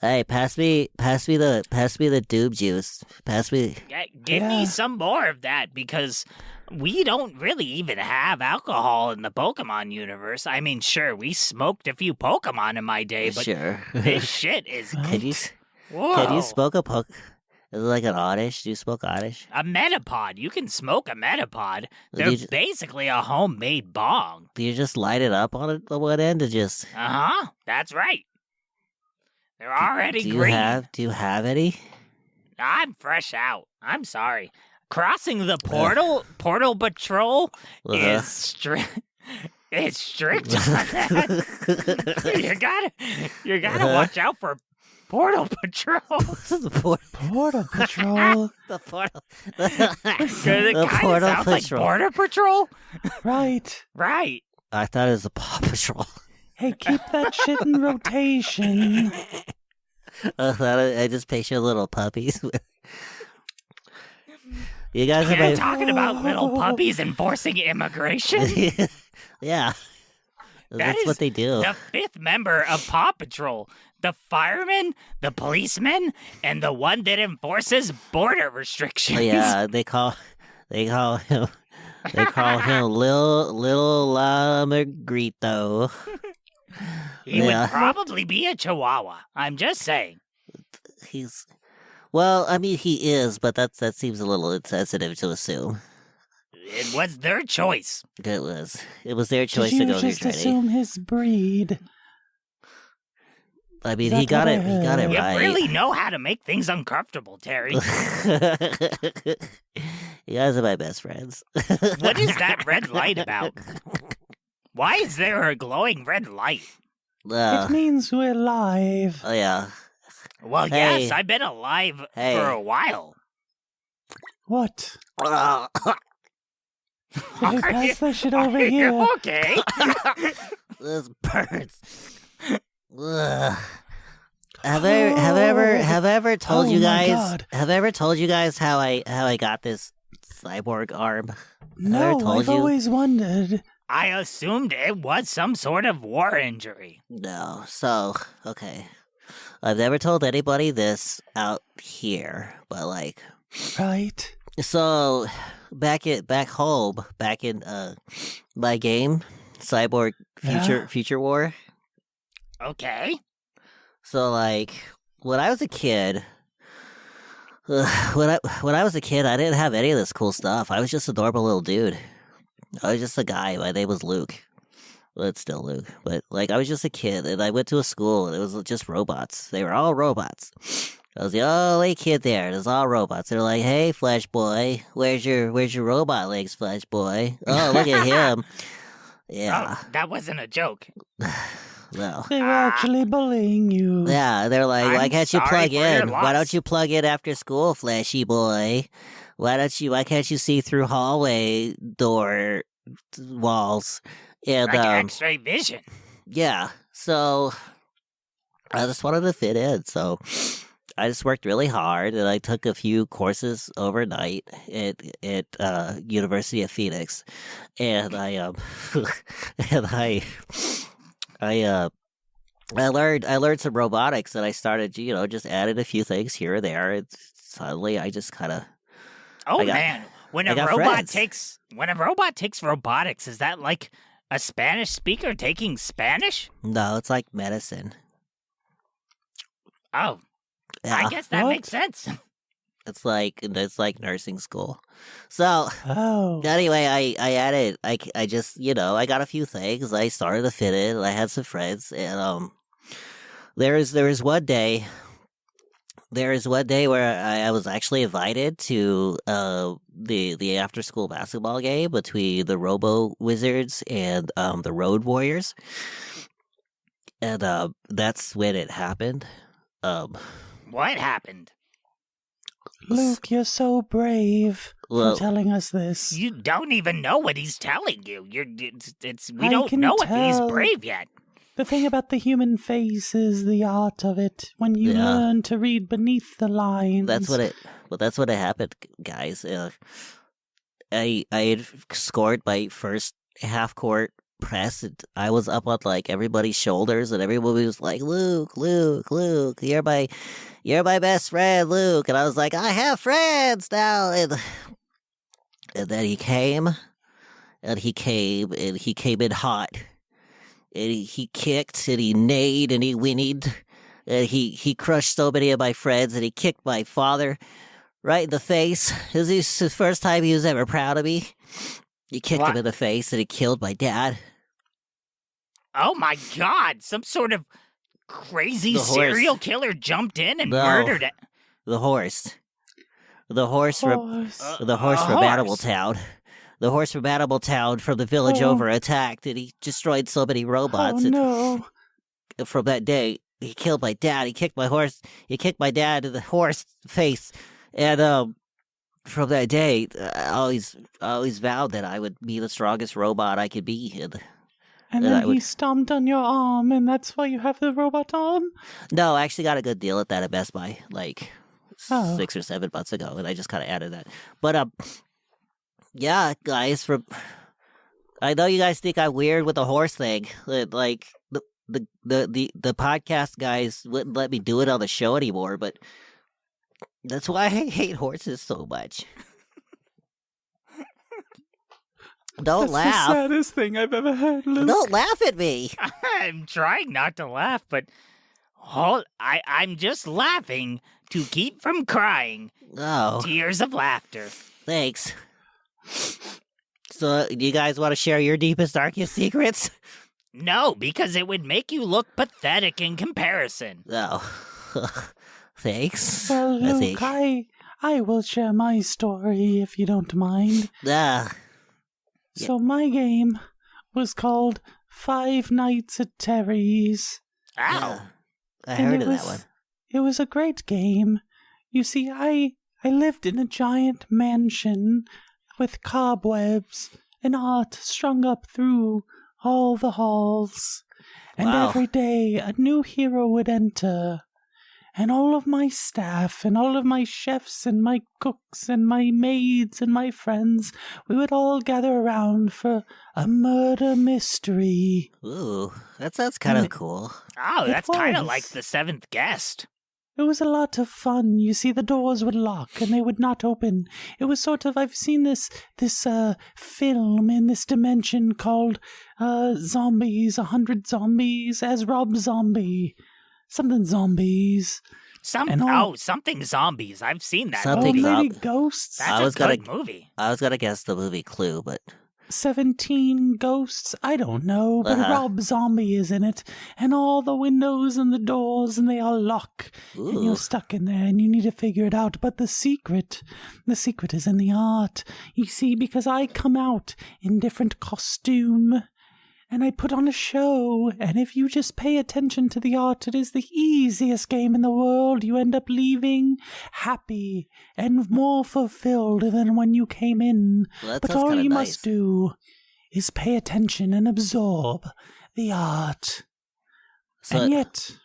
Hey, pass me the doob juice. Pass me. Give me some more of that because we don't really even have alcohol in the Pokemon universe. I mean, sure, we smoked a few Pokemon in my day, but Sure. this shit is. Can you Whoa. smoke a poke? Is it like an oddish? Do you smoke oddish? A Metapod. You can smoke a Metapod. Do They're you- basically a homemade bong. Do you just light it up on one end and just? Uh huh. That's right. They're already Do you green. have any? I'm fresh out. I'm sorry. Crossing the portal patrol is strict. It's strict on that. you gotta watch out for portal patrol. Border Patrol. The portal. Because it The kind of portal sounds like patrol. border patrol. Right. Right. I thought it was a Paw Patrol. Hey, keep that shit in rotation. I just picture little puppies. You guys You're are talking about little puppies enforcing immigration? Yeah. That That's is what they do. The fifth member of Paw Patrol. The fireman, the policeman, and the one that enforces border restrictions. Yeah, they call him Little La Negrito. He would probably be a Chihuahua. I'm just saying. Well, I mean, he is, but that seems a little insensitive to assume. It was their choice. It was their choice Did to you go just near Trinity. assume his breed? I mean, Is he that got what I it. He got it heard? You right. really know how to make things uncomfortable, Terry. You guys are my best friends. What is that red light about? Why is there a glowing red light? It means we're live. Oh yeah. Well, Hey. yes, I've been alive Hey. for a while. What? Are Hey, pass that shit over you here. okay? This burns. Ugh. Have I ever told Oh you my guys? God. Have I ever told you guys how I got this cyborg arm? No, told I've you? always wondered. I assumed it was some sort of war injury. No. So okay, I've never told anybody this out here, but like, Right. so back home, back in my game, Cyborg Future War. Okay. So like when I was a kid, when I was a kid, I didn't have any of this cool stuff. I was just a normal little dude. I was just a guy. My name was Luke. Well, it's still Luke, but like I was just a kid, and I went to a school, and it was just robots. They were all robots. I was the only kid there. It was all robots. They're like, "Hey, Flash Boy, where's your robot legs, Flash Boy? Oh, look at him." Yeah. Oh, that wasn't a joke. No. They were actually bullying you. Yeah, they're like, I'm why can't you sorry plug for your in? Why loss. don't you plug in after school, Flashy Boy? Why can't you see through hallway door walls? And Like X-ray vision. yeah, so I just wanted to fit in. So I just worked really hard, and I took a few courses overnight at University of Phoenix, and I learned some robotics, and I started, just added a few things here and there. And suddenly, I just kind of Man, when I a got robot friends. takes robotics, is that like a Spanish speaker taking Spanish? no, it's like medicine. Oh, Yeah, I guess that What? makes sense. it's like nursing school. So Oh. anyway, I added, I just, I got a few things. I started to fit in, and I had some friends, and there was one day. There is one day where I was actually invited to the after school basketball game between the Robo Wizards and the Road Warriors, and that's when it happened. What happened? Luke, you're so brave Well- for telling us this. You don't even know what he's telling you. We I don't can know if he's tell. brave yet. The thing about the human face is the art of it. When you Yeah. learn to read beneath the lines. That's what happened, guys. I had scored my first half court press, and I was up on like everybody's shoulders, and everybody was like, "Luke, Luke, Luke, you're my best friend, Luke." And I was like, "I have friends now." And then he came in hot, and he kicked, and he neighed, and he whinnied, and he crushed so many of my friends, and he kicked my father right in the face. This is the first time he was ever proud of me. He kicked him in the face, and he killed my dad. Oh my God! Some sort of crazy The horse. serial killer jumped in and No. murdered it. The horse. The horse from Horse. the horse A from horse. Animal Town. The horse from Animal Town from the village Oh. over attacked, and he destroyed so many Oh robots. no. And from that day, he killed my dad. He kicked my horse. He kicked my dad in the horse face, and from that day, I always vowed that I would be the strongest robot I could be. And And I then would- he stomped on your arm, and that's why you have the robot arm? No, I actually got a good deal at that at Best Buy, like Oh. 6 or 7 months ago, and I just kind of added that. But yeah, guys, I know you guys think I'm weird with the horse thing. Like the podcast guys wouldn't let me do it on the show anymore, but that's why I hate horses so much. Don't That's the laugh. saddest thing I've ever heard, Luke. Don't laugh at me. I'm trying not to laugh, but I'm just laughing to keep from crying. Oh, Tears of laughter. thanks. So, do you guys want to share your deepest, darkest secrets? No, because it would make you look pathetic in comparison. No. Thanks. Well, I Luke, think. I will share my story if you don't mind. Yeah. So my game was called Five Nights at Terry's. Ow. I And heard it of was, that one. It was a great game. You see, I lived in a giant mansion with cobwebs and art strung up through all the halls. And every day a new hero would enter. And all of my staff and all of my chefs and my cooks and my maids and my friends, we would all gather around for a murder mystery. Ooh, that sounds kind of cool. Oh, that's kind of was. like The Seventh Guest. It was a lot of fun. You see, the doors would lock and they would not open. It was sort of, I've seen this film in this dimension called Zombies, 100 Zombies, as Rob Zombie. Something zombies. Something zombies. I've seen that. Something movie. Maybe ghosts. That's a good movie. I was gonna guess the movie Clue, but 17 ghosts? I don't know, but Rob Zombie is in it. And all the windows and the doors, and they all lock. Ooh. And you're stuck in there, and you need to figure it out. But the secret is in the art. You see, because I come out in different costume, and I put on a show, and if you just pay attention to the art, it is the easiest game in the world. You end up leaving happy and more fulfilled than when you came in. Well, but all you must do is pay attention and absorb the art. And yet,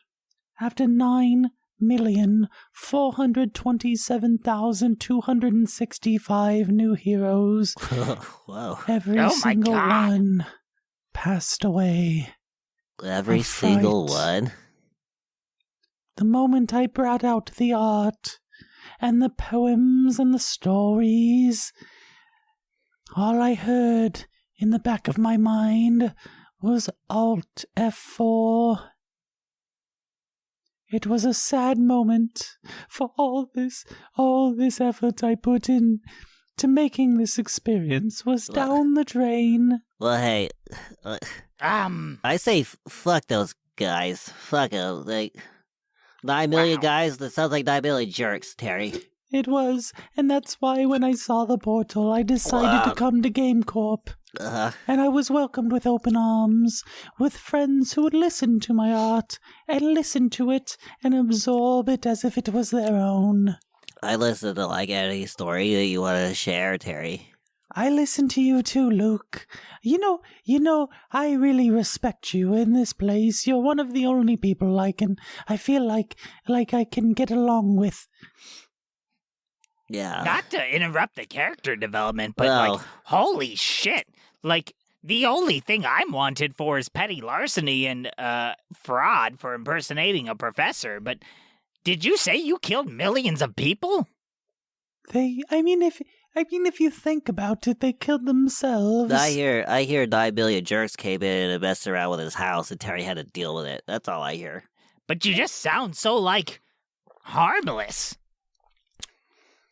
after 9,427,265 new heroes, wow. every single one passed away. Every single one? The moment I brought out the art and the poems and the stories, all I heard in the back of my mind was Alt F4. It was a sad moment for all this effort I put in to making this experience was down the drain. Well, hey, I say fuck those guys. Fuck them. Like, 9 million guys? That sounds like 9 million jerks, Terry. It was, and that's why when I saw the portal, I decided to come to Game Corp. And I was welcomed with open arms, with friends who would listen to my art, and listen to it, and absorb it as if it was their own. I listen to, like, any story that you want to share, Terry. I listen to you too, Luke. You know, I really respect you in this place. You're one of the only people I feel like I can get along with. Yeah. Not to interrupt the character development, but like, holy shit. Like, the only thing I'm wanted for is petty larceny and fraud for impersonating a professor, but did you say you killed millions of people? I mean, if you think about it, they killed themselves. I hear 9 million jerks came in and messed around with his house, and Terry had to deal with it. That's all I hear. But you just sound so, like, harmless.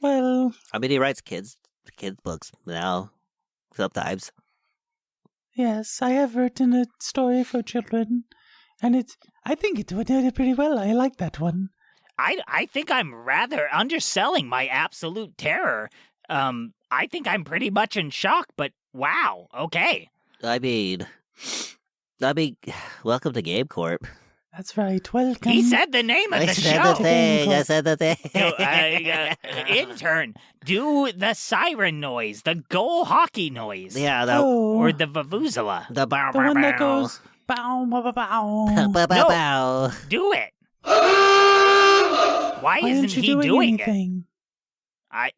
Well, I mean, he writes kids books now, sometimes. Yes, I have written a story for children, and I think it did it pretty well. I like that one. I think I'm rather underselling my absolute terror. I think I'm pretty much in shock, but wow, okay. I mean, welcome to Game Corp. That's right, welcome. He said the name of the show. I said the thing. Intern, do the siren noise, the goal hockey noise. Yeah, or the vuvuzela. The bow, the one that goes bow, bow, bow, bow. Bow, bow, bow. Do it. Why isn't he doing anything? it?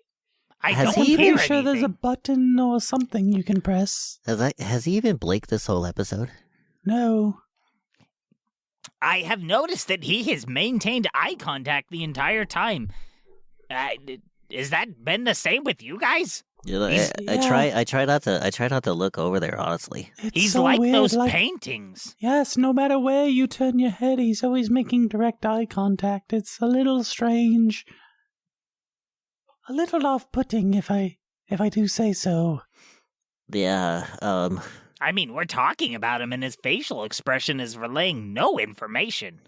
I Has don't he hear I'm pretty sure there's a anything. button or something you can press. Has he even blinked this whole episode? No. I have noticed that he has maintained eye contact the entire time. Has that been the same with you guys? You know, I try not to look over there, honestly. He's so like weird, those paintings. Yes, no matter where you turn your head, he's always making direct eye contact. It's a little strange. A little off-putting, if I do say so. Yeah, I mean, we're talking about him and his facial expression is relaying no information.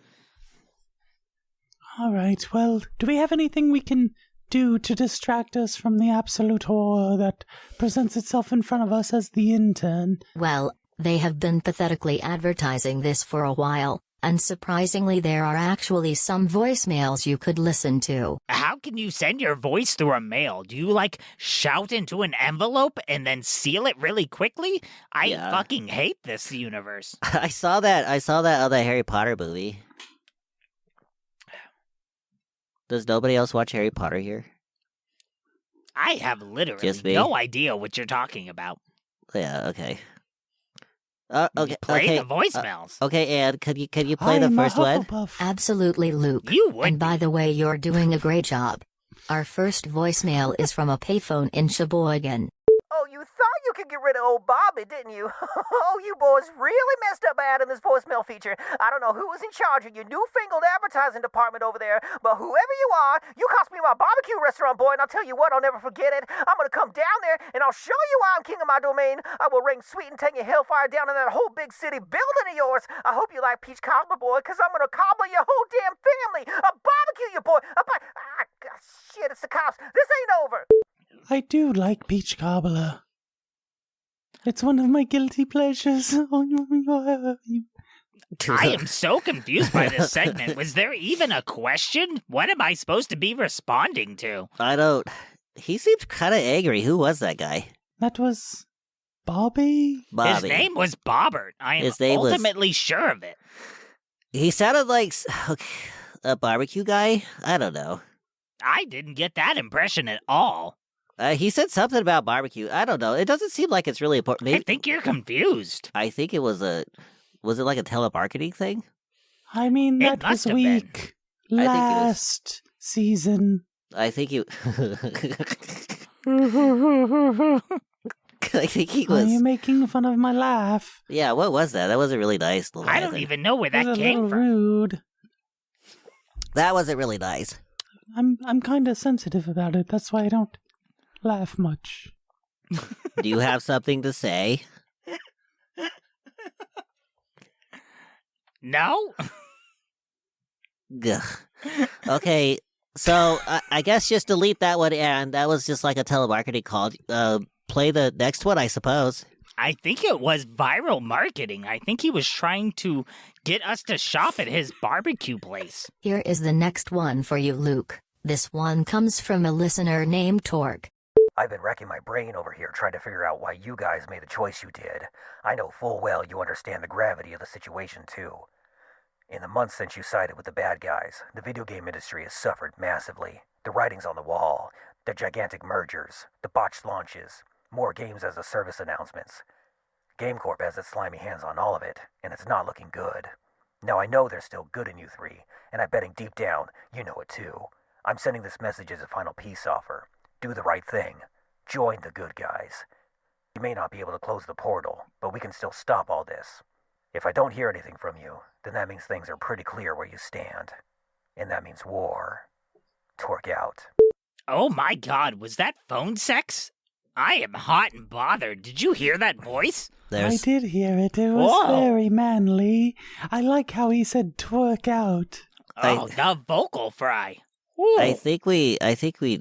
All right, well, do we have anything we can do to distract us from the absolute horror that presents itself in front of us as the intern? Well, they have been pathetically advertising this for a while. And surprisingly, there are actually some voicemails you could listen to. How can you send your voice through a mail? Do you, shout into an envelope and then seal it really quickly? I fucking hate this universe. I saw that other Harry Potter movie. Does nobody else watch Harry Potter here? I have literally Just me? no idea what you're talking about. Yeah, okay. Play the voicemails. Okay, Anne, can you play the first one? Absolutely, Luke. You would. And by the way, you're doing a great job. Our first voicemail is from a payphone in Sheboygan. Oh, you thought you could get rid of old Bobby, didn't you? Oh, you boys really messed up bad in this voicemail feature. I don't know who was in charge of your newfangled advertising department over there, but whoever you are, you cost me my barbecue restaurant, boy, and I'll tell you what, I'll never forget it. I'm gonna come down there, and I'll show you why I'm king of my domain. I will ring sweet and take your hellfire down in that whole big city building of yours. I hope you like peach cobbler, boy, because I'm gonna cobbler your whole damn family. I'll barbecue you, boy. Shit, it's the cops. This ain't over. I do like peach cobbler. It's one of my guilty pleasures. I am so confused by this segment. Was there even a question? What am I supposed to be responding to? I don't... He seemed kind of angry. Who was that guy? That was Bobby? Bobby. His name was Bobbert. I am ultimately sure of it. He sounded like a barbecue guy? I don't know. I didn't get that impression at all. He said something about barbecue. I don't know. It doesn't seem like it's really important. I think you're confused. I think it was Was it like a telemarketing thing? I mean, that was weak. Last season. I think you... I think he was... Are you making fun of my laugh? Yeah, what was that? That wasn't really nice. I don't even know where that came from. Rude. That wasn't really nice. I'm kind of sensitive about it. That's why I don't laugh much. Do you have something to say? No? Okay, so I guess just delete that one, and that was just like a telemarketing call. Play the next one, I suppose. I think it was viral marketing. I think he was trying to get us to shop at his barbecue place. Here is the next one for you, Luke. This one comes from a listener named Torque. I've been racking my brain over here trying to figure out why you guys made the choice you did. I know full well you understand the gravity of the situation, too. In the months since you sided with the bad guys, the video game industry has suffered massively. The writing's on the wall, the gigantic mergers, the botched launches, more games as a service announcements. GameCorp has its slimy hands on all of it, and it's not looking good. Now I know there's still good in you three, and I'm betting deep down you know it too. I'm sending this message as a final peace offer. Do the right thing. Join the good guys. You may not be able to close the portal, but we can still stop all this. If I don't hear anything from you, then that means things are pretty clear where you stand. And that means war. Torque out. Oh my god, was that phone sex? I am hot and bothered. Did you hear that voice? I did hear it. It was very manly. I like how he said twerk out. Oh, the vocal fry. Ooh. I think we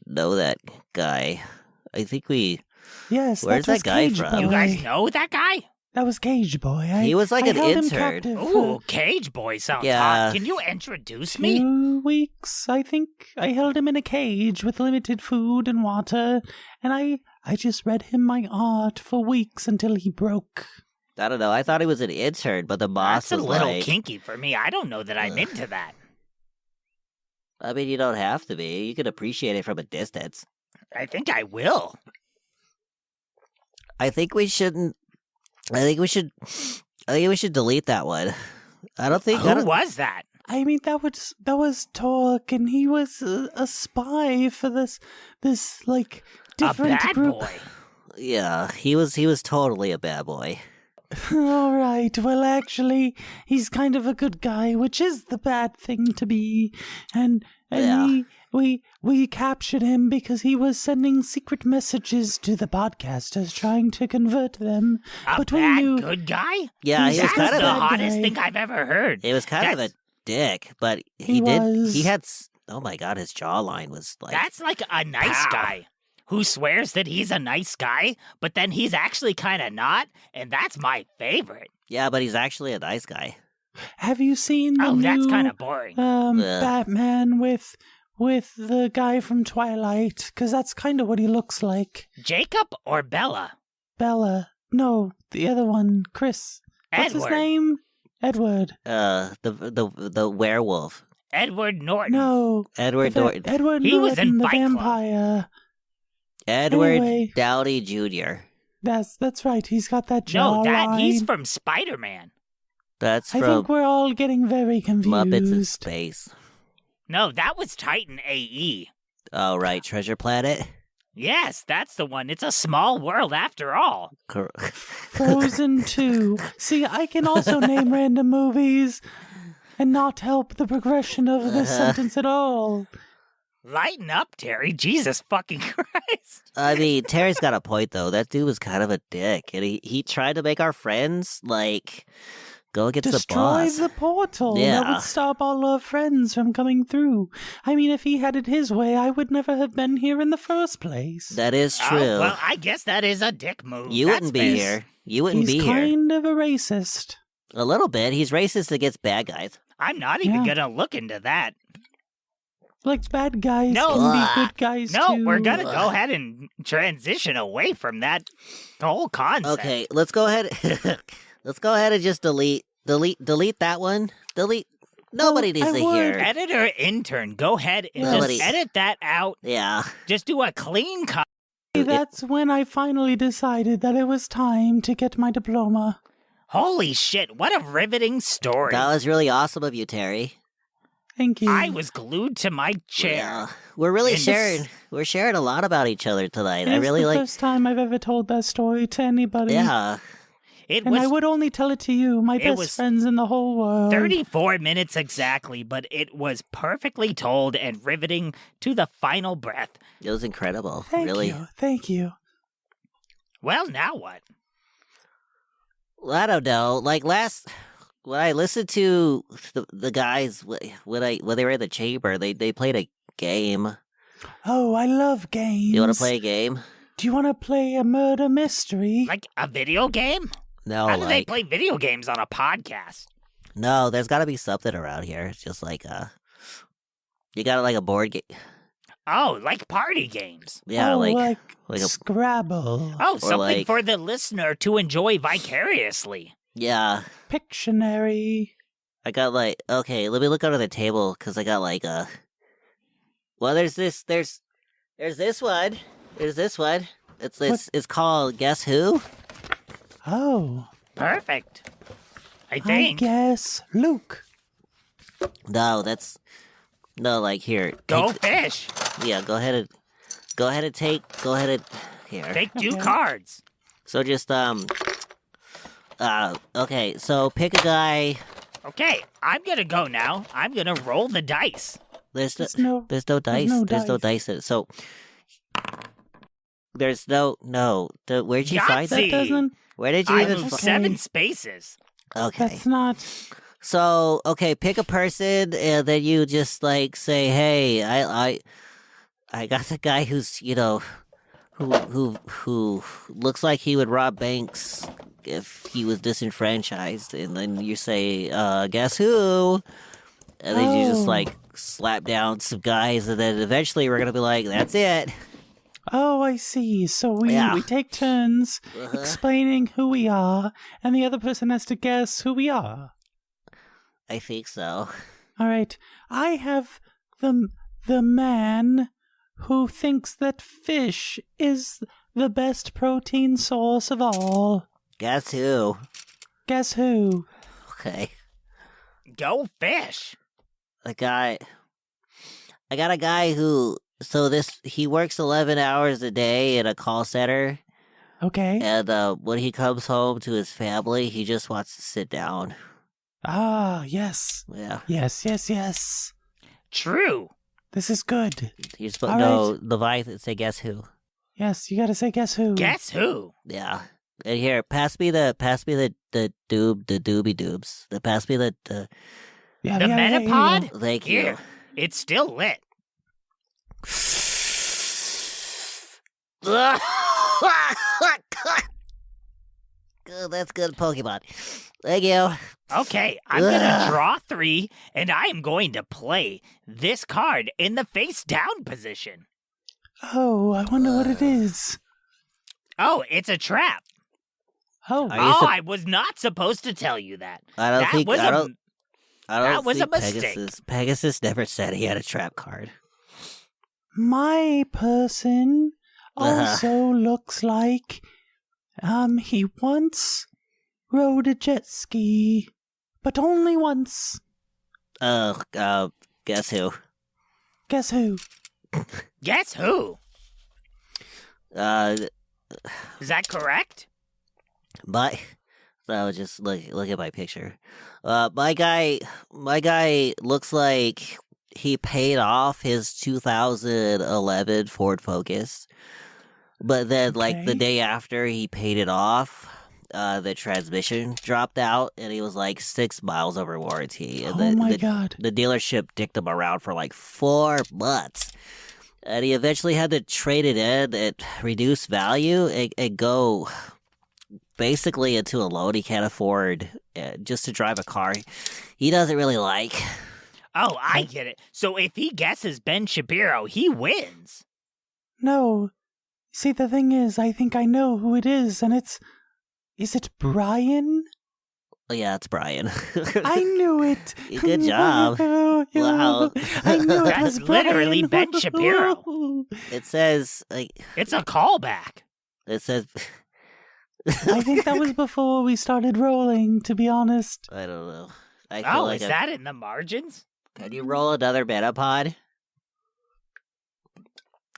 know that guy. I think we... Yes, where's that guy Cage from? Boy. You guys know that guy? That was Cage Boy. He was like an intern. Ooh, Cage Boy sounds hot. Can you introduce me? 2 weeks, I think. I held him in a cage with limited food and water, and I just read him my art for weeks until he broke. I don't know. I thought he was an intern, but the boss That's was a little like... kinky for me. I don't know that I'm into that. I mean, you don't have to be. You can appreciate it from a distance. I think I will. I think we should delete that one. I don't think... Who was that? I mean, that was Torque, and he was a spy for this like different a bad group. Boy. Yeah, he was totally a bad boy. All right. Well, actually, he's kind of a good guy, which is the bad thing to be. And Yeah. we captured him because he was sending secret messages to the podcasters, trying to convert them. A but bad we knew good guy? Yeah, he was That's kind of the a... hottest thing I've ever heard. It was kind of a dick, but He was. He had... Oh my god, his jawline was like... That's like a nice guy who swears that he's a nice guy, but then he's actually kind of not, and that's my favorite. Yeah, but he's actually a nice guy. Have you seen the Oh, new that's kind of boring. Batman with the guy from Twilight? Because that's kind of what he looks like. Jacob or Bella? Bella. No, the other one, Chris. What's his Edward. name? Edward. The werewolf. Edward Norton. No. Edward Norton. Edward He was Norton, in the Fight Club. vampire. Edward Anyway. Downey Jr. That's right. He's got that No, jawline. he's from Spider-Man. That's I from think we're all getting very confused. Muppets in Space. No, that was Titan AE. Oh, right. Treasure Planet? Yes, that's the one. It's a small world after all. Frozen 2. See, I can also name random movies and not help the progression of this sentence at all. Lighten up, Terry. Jesus fucking Christ. I mean, Terry's got a point, though. That dude was kind of a dick. And he tried to make our friends, like, go against the boss. Destroy the portal. Yeah. That would stop all our friends from coming through. I mean, if he had it his way, I would never have been here in the first place. That is true. Oh, well, I guess that is a dick move. You That's wouldn't be fair. here. You wouldn't He's be here. kind of a racist. A little bit. He's racist against bad guys. I'm not even Yeah. gonna look into that. Like, bad guys No. can be good guys, No, too. we're gonna go ahead and transition away from that whole concept. Okay, let's go ahead. Let's go ahead and just delete that one. Delete. Nobody needs I to would. hear. Editor intern, go ahead and Nobody- just edit that out. Yeah. Just do a clean cut. That's when I finally decided that it was time to get my diploma. Holy shit, what a riveting story. That was really awesome of you, Terry. Thank you. I was glued to my chair. Yeah. We're really And sharing. We're sharing a lot about each other tonight. I It's really the like. first time I've ever told that story to anybody. Yeah. It And was I would only tell it to you, my best was friends in the whole world. 34 minutes exactly, but it was perfectly told and riveting to the final breath. It was incredible. Thank really. you. Thank you. Well, now what? Well, I don't know. Like when I listened to the guys when they were in the chamber, they played a game. Oh, I love games. You want to play a game? Do you want to play a murder mystery? Like a video game? No, How do they like play video games on a podcast? no. There's got to be something around here. It's just like you got like a board game. Oh, like party games. Yeah, oh, like a Scrabble. Oh, something like- for the listener to enjoy vicariously. yeah. Pictionary. I got like okay. Let me look under the table because I got like well, there's this one. There's this one. It's called Guess Who? Oh, Perfect. I I think. guess Luke. No, no. Like here. Go take- fish. Yeah, go ahead and here. Take two Okay. cards. So just okay. So pick a guy. Okay, I'm gonna go now. I'm gonna roll the dice. There's There's no no- there's no dice. no There's no dice. dice. So there's no. Where'd you find Yahtzee. that? That doesn't. Where did you I even? moved Okay. 7 spaces. Okay. That's not. So okay, pick a person, and then you just like say, "Hey, I got the guy who's who looks like he would rob banks if he was disenfranchised," and then you say, "Guess who?" And then you just Oh. like slap down some guys, and then eventually we're gonna be like, "That's it." Oh, I see. So we Yeah. take turns Uh-huh. explaining who we are, and the other person has to guess who we are. I think so. All right. I have the man who thinks that fish is the best protein source of all. Guess who? Guess who? Okay. Go fish. I got a guy who he works 11 hours a day in a call center, Okay. and when he comes home to his family, he just wants to sit down. Ah, yes. Yeah. Yes. True. This is good. You're supposed All no right. Leviathan say guess who? Yes, you gotta say guess who. Guess who? Yeah. And here, pass me the doobie doobs. Pass me the Yeah, The yeah, here you Metapod? go. thank you. Here. It's still lit. That's good Pokemon. Thank you. Okay, I'm gonna draw 3, and I am going to play this card in the face down position. Oh, I wonder what it is. Oh, it's a trap. Oh, I was not supposed to tell you that. I don't that think was I a, don't. I don't that was think a mistake. Pegasus never said he had a trap card. my person also looks like he once rode a jet ski, but only once. Guess who? Guess who? Guess who? Is that correct? So just look at my picture. My guy looks like he paid off his 2011 Ford Focus, but then like the day after he paid it off, the transmission dropped out, and he was like 6 miles over warranty. And my God! The dealership dicked him around for like 4 months. And he eventually had to trade it in at reduced value and go basically into a loan he can't afford just to drive a car he doesn't really like. Oh, I get it. So if he guesses Ben Shapiro, he wins. No. See, the thing is, I think I know who it is, and is it Brian? Yeah, it's Brian. I knew it. Good job. Wow. I knew it That's was Brian. literally Ben Shapiro. It says it's a callback. It says I think that was before we started rolling, to be honest. I don't know. I feel like is that in the margins? Can you roll another Metapod?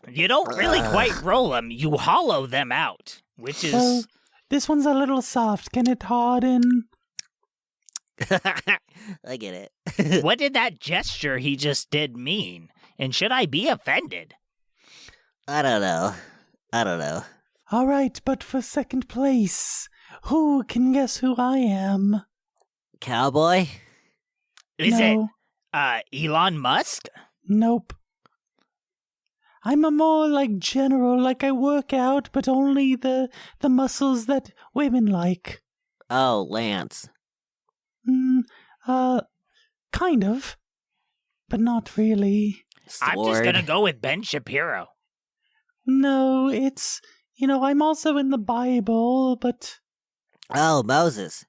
You don't really quite roll them. You hollow them out, which is... Well, this one's a little soft. Can it harden? I get it. What did that gesture he just did mean? And should I be offended? I don't know. All right, but for second place, who can guess who I am? Cowboy? Is it Elon Musk? Nope. I'm a more like general, like I work out, but only the muscles that women like. Oh, Lance. Kind of. But not really. I'm just gonna go with Ben Shapiro. No, it's, I'm also in the Bible, but... Oh, Moses.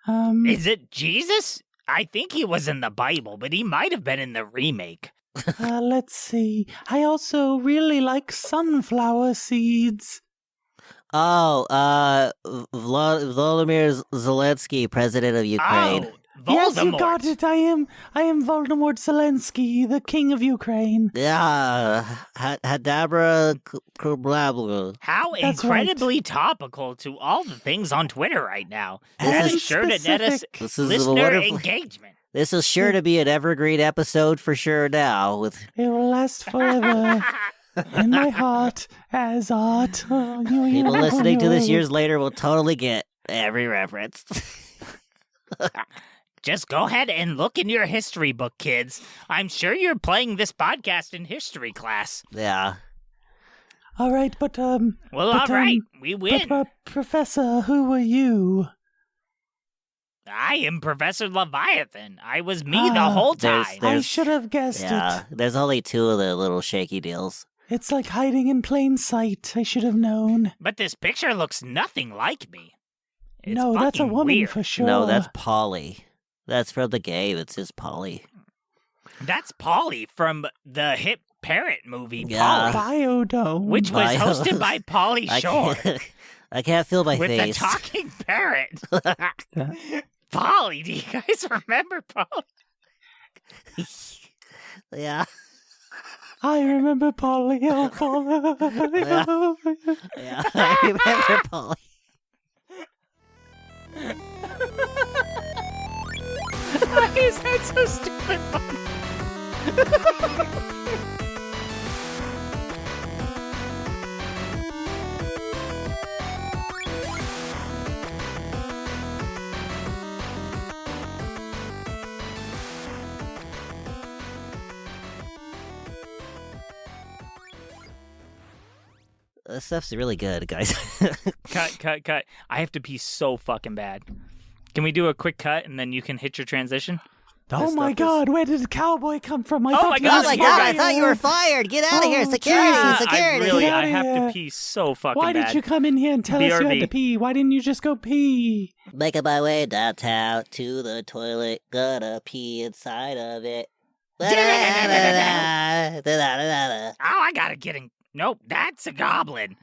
Is it Jesus? I think he was in the Bible, but he might have been in the remake. Let's see. I also really like sunflower seeds. Oh, Volodymyr Zelensky, president of Ukraine. Oh, Voldemort. Yes, you got it. I am Voldemort Zelensky, the king of Ukraine. Yeah, Hadabra Kublabla. How That's incredibly topical to all the things on Twitter right now. That is sure to net us listener engagement. This is sure to be an evergreen episode for sure now. It will last forever in my heart as art. People listening to this years later will totally get every reference. Just go ahead and look in your history book, kids. I'm sure you're playing this podcast in history class. Yeah. All right, but Well, all right, we win. But, Professor, who are you? I am Professor Leviathan. I was me the whole time. I should have guessed it. There's only 2 of the little shaky deals. It's like hiding in plain sight. I should have known. But this picture looks nothing like me. It's no, that's a woman weird. for sure. No, that's Polly. That's from the game. It's just Polly. That's Polly from the hit parrot movie, Yeah. Polly. Biodome. Which was hosted by Polly Shore. I can't feel my with face. With the talking parrot. Polly, do you guys remember Polly? Yeah. I remember Polly. Oh, Polly. Yeah, I remember Polly. Why is that so stupid? This stuff's really good, guys. Cut. I have to pee so fucking bad. Can we do a quick cut and then you can hit your transition? Oh my God, where did the cowboy come from? Oh my God, I thought you were fired. Get out of here. Security. I have to pee so fucking Why bad. did you come in here and tell us you had to pee? Why didn't you just go pee? Making my way downtown to the toilet. Gonna pee inside of it. Oh, I gotta get in. Nope, that's a goblin.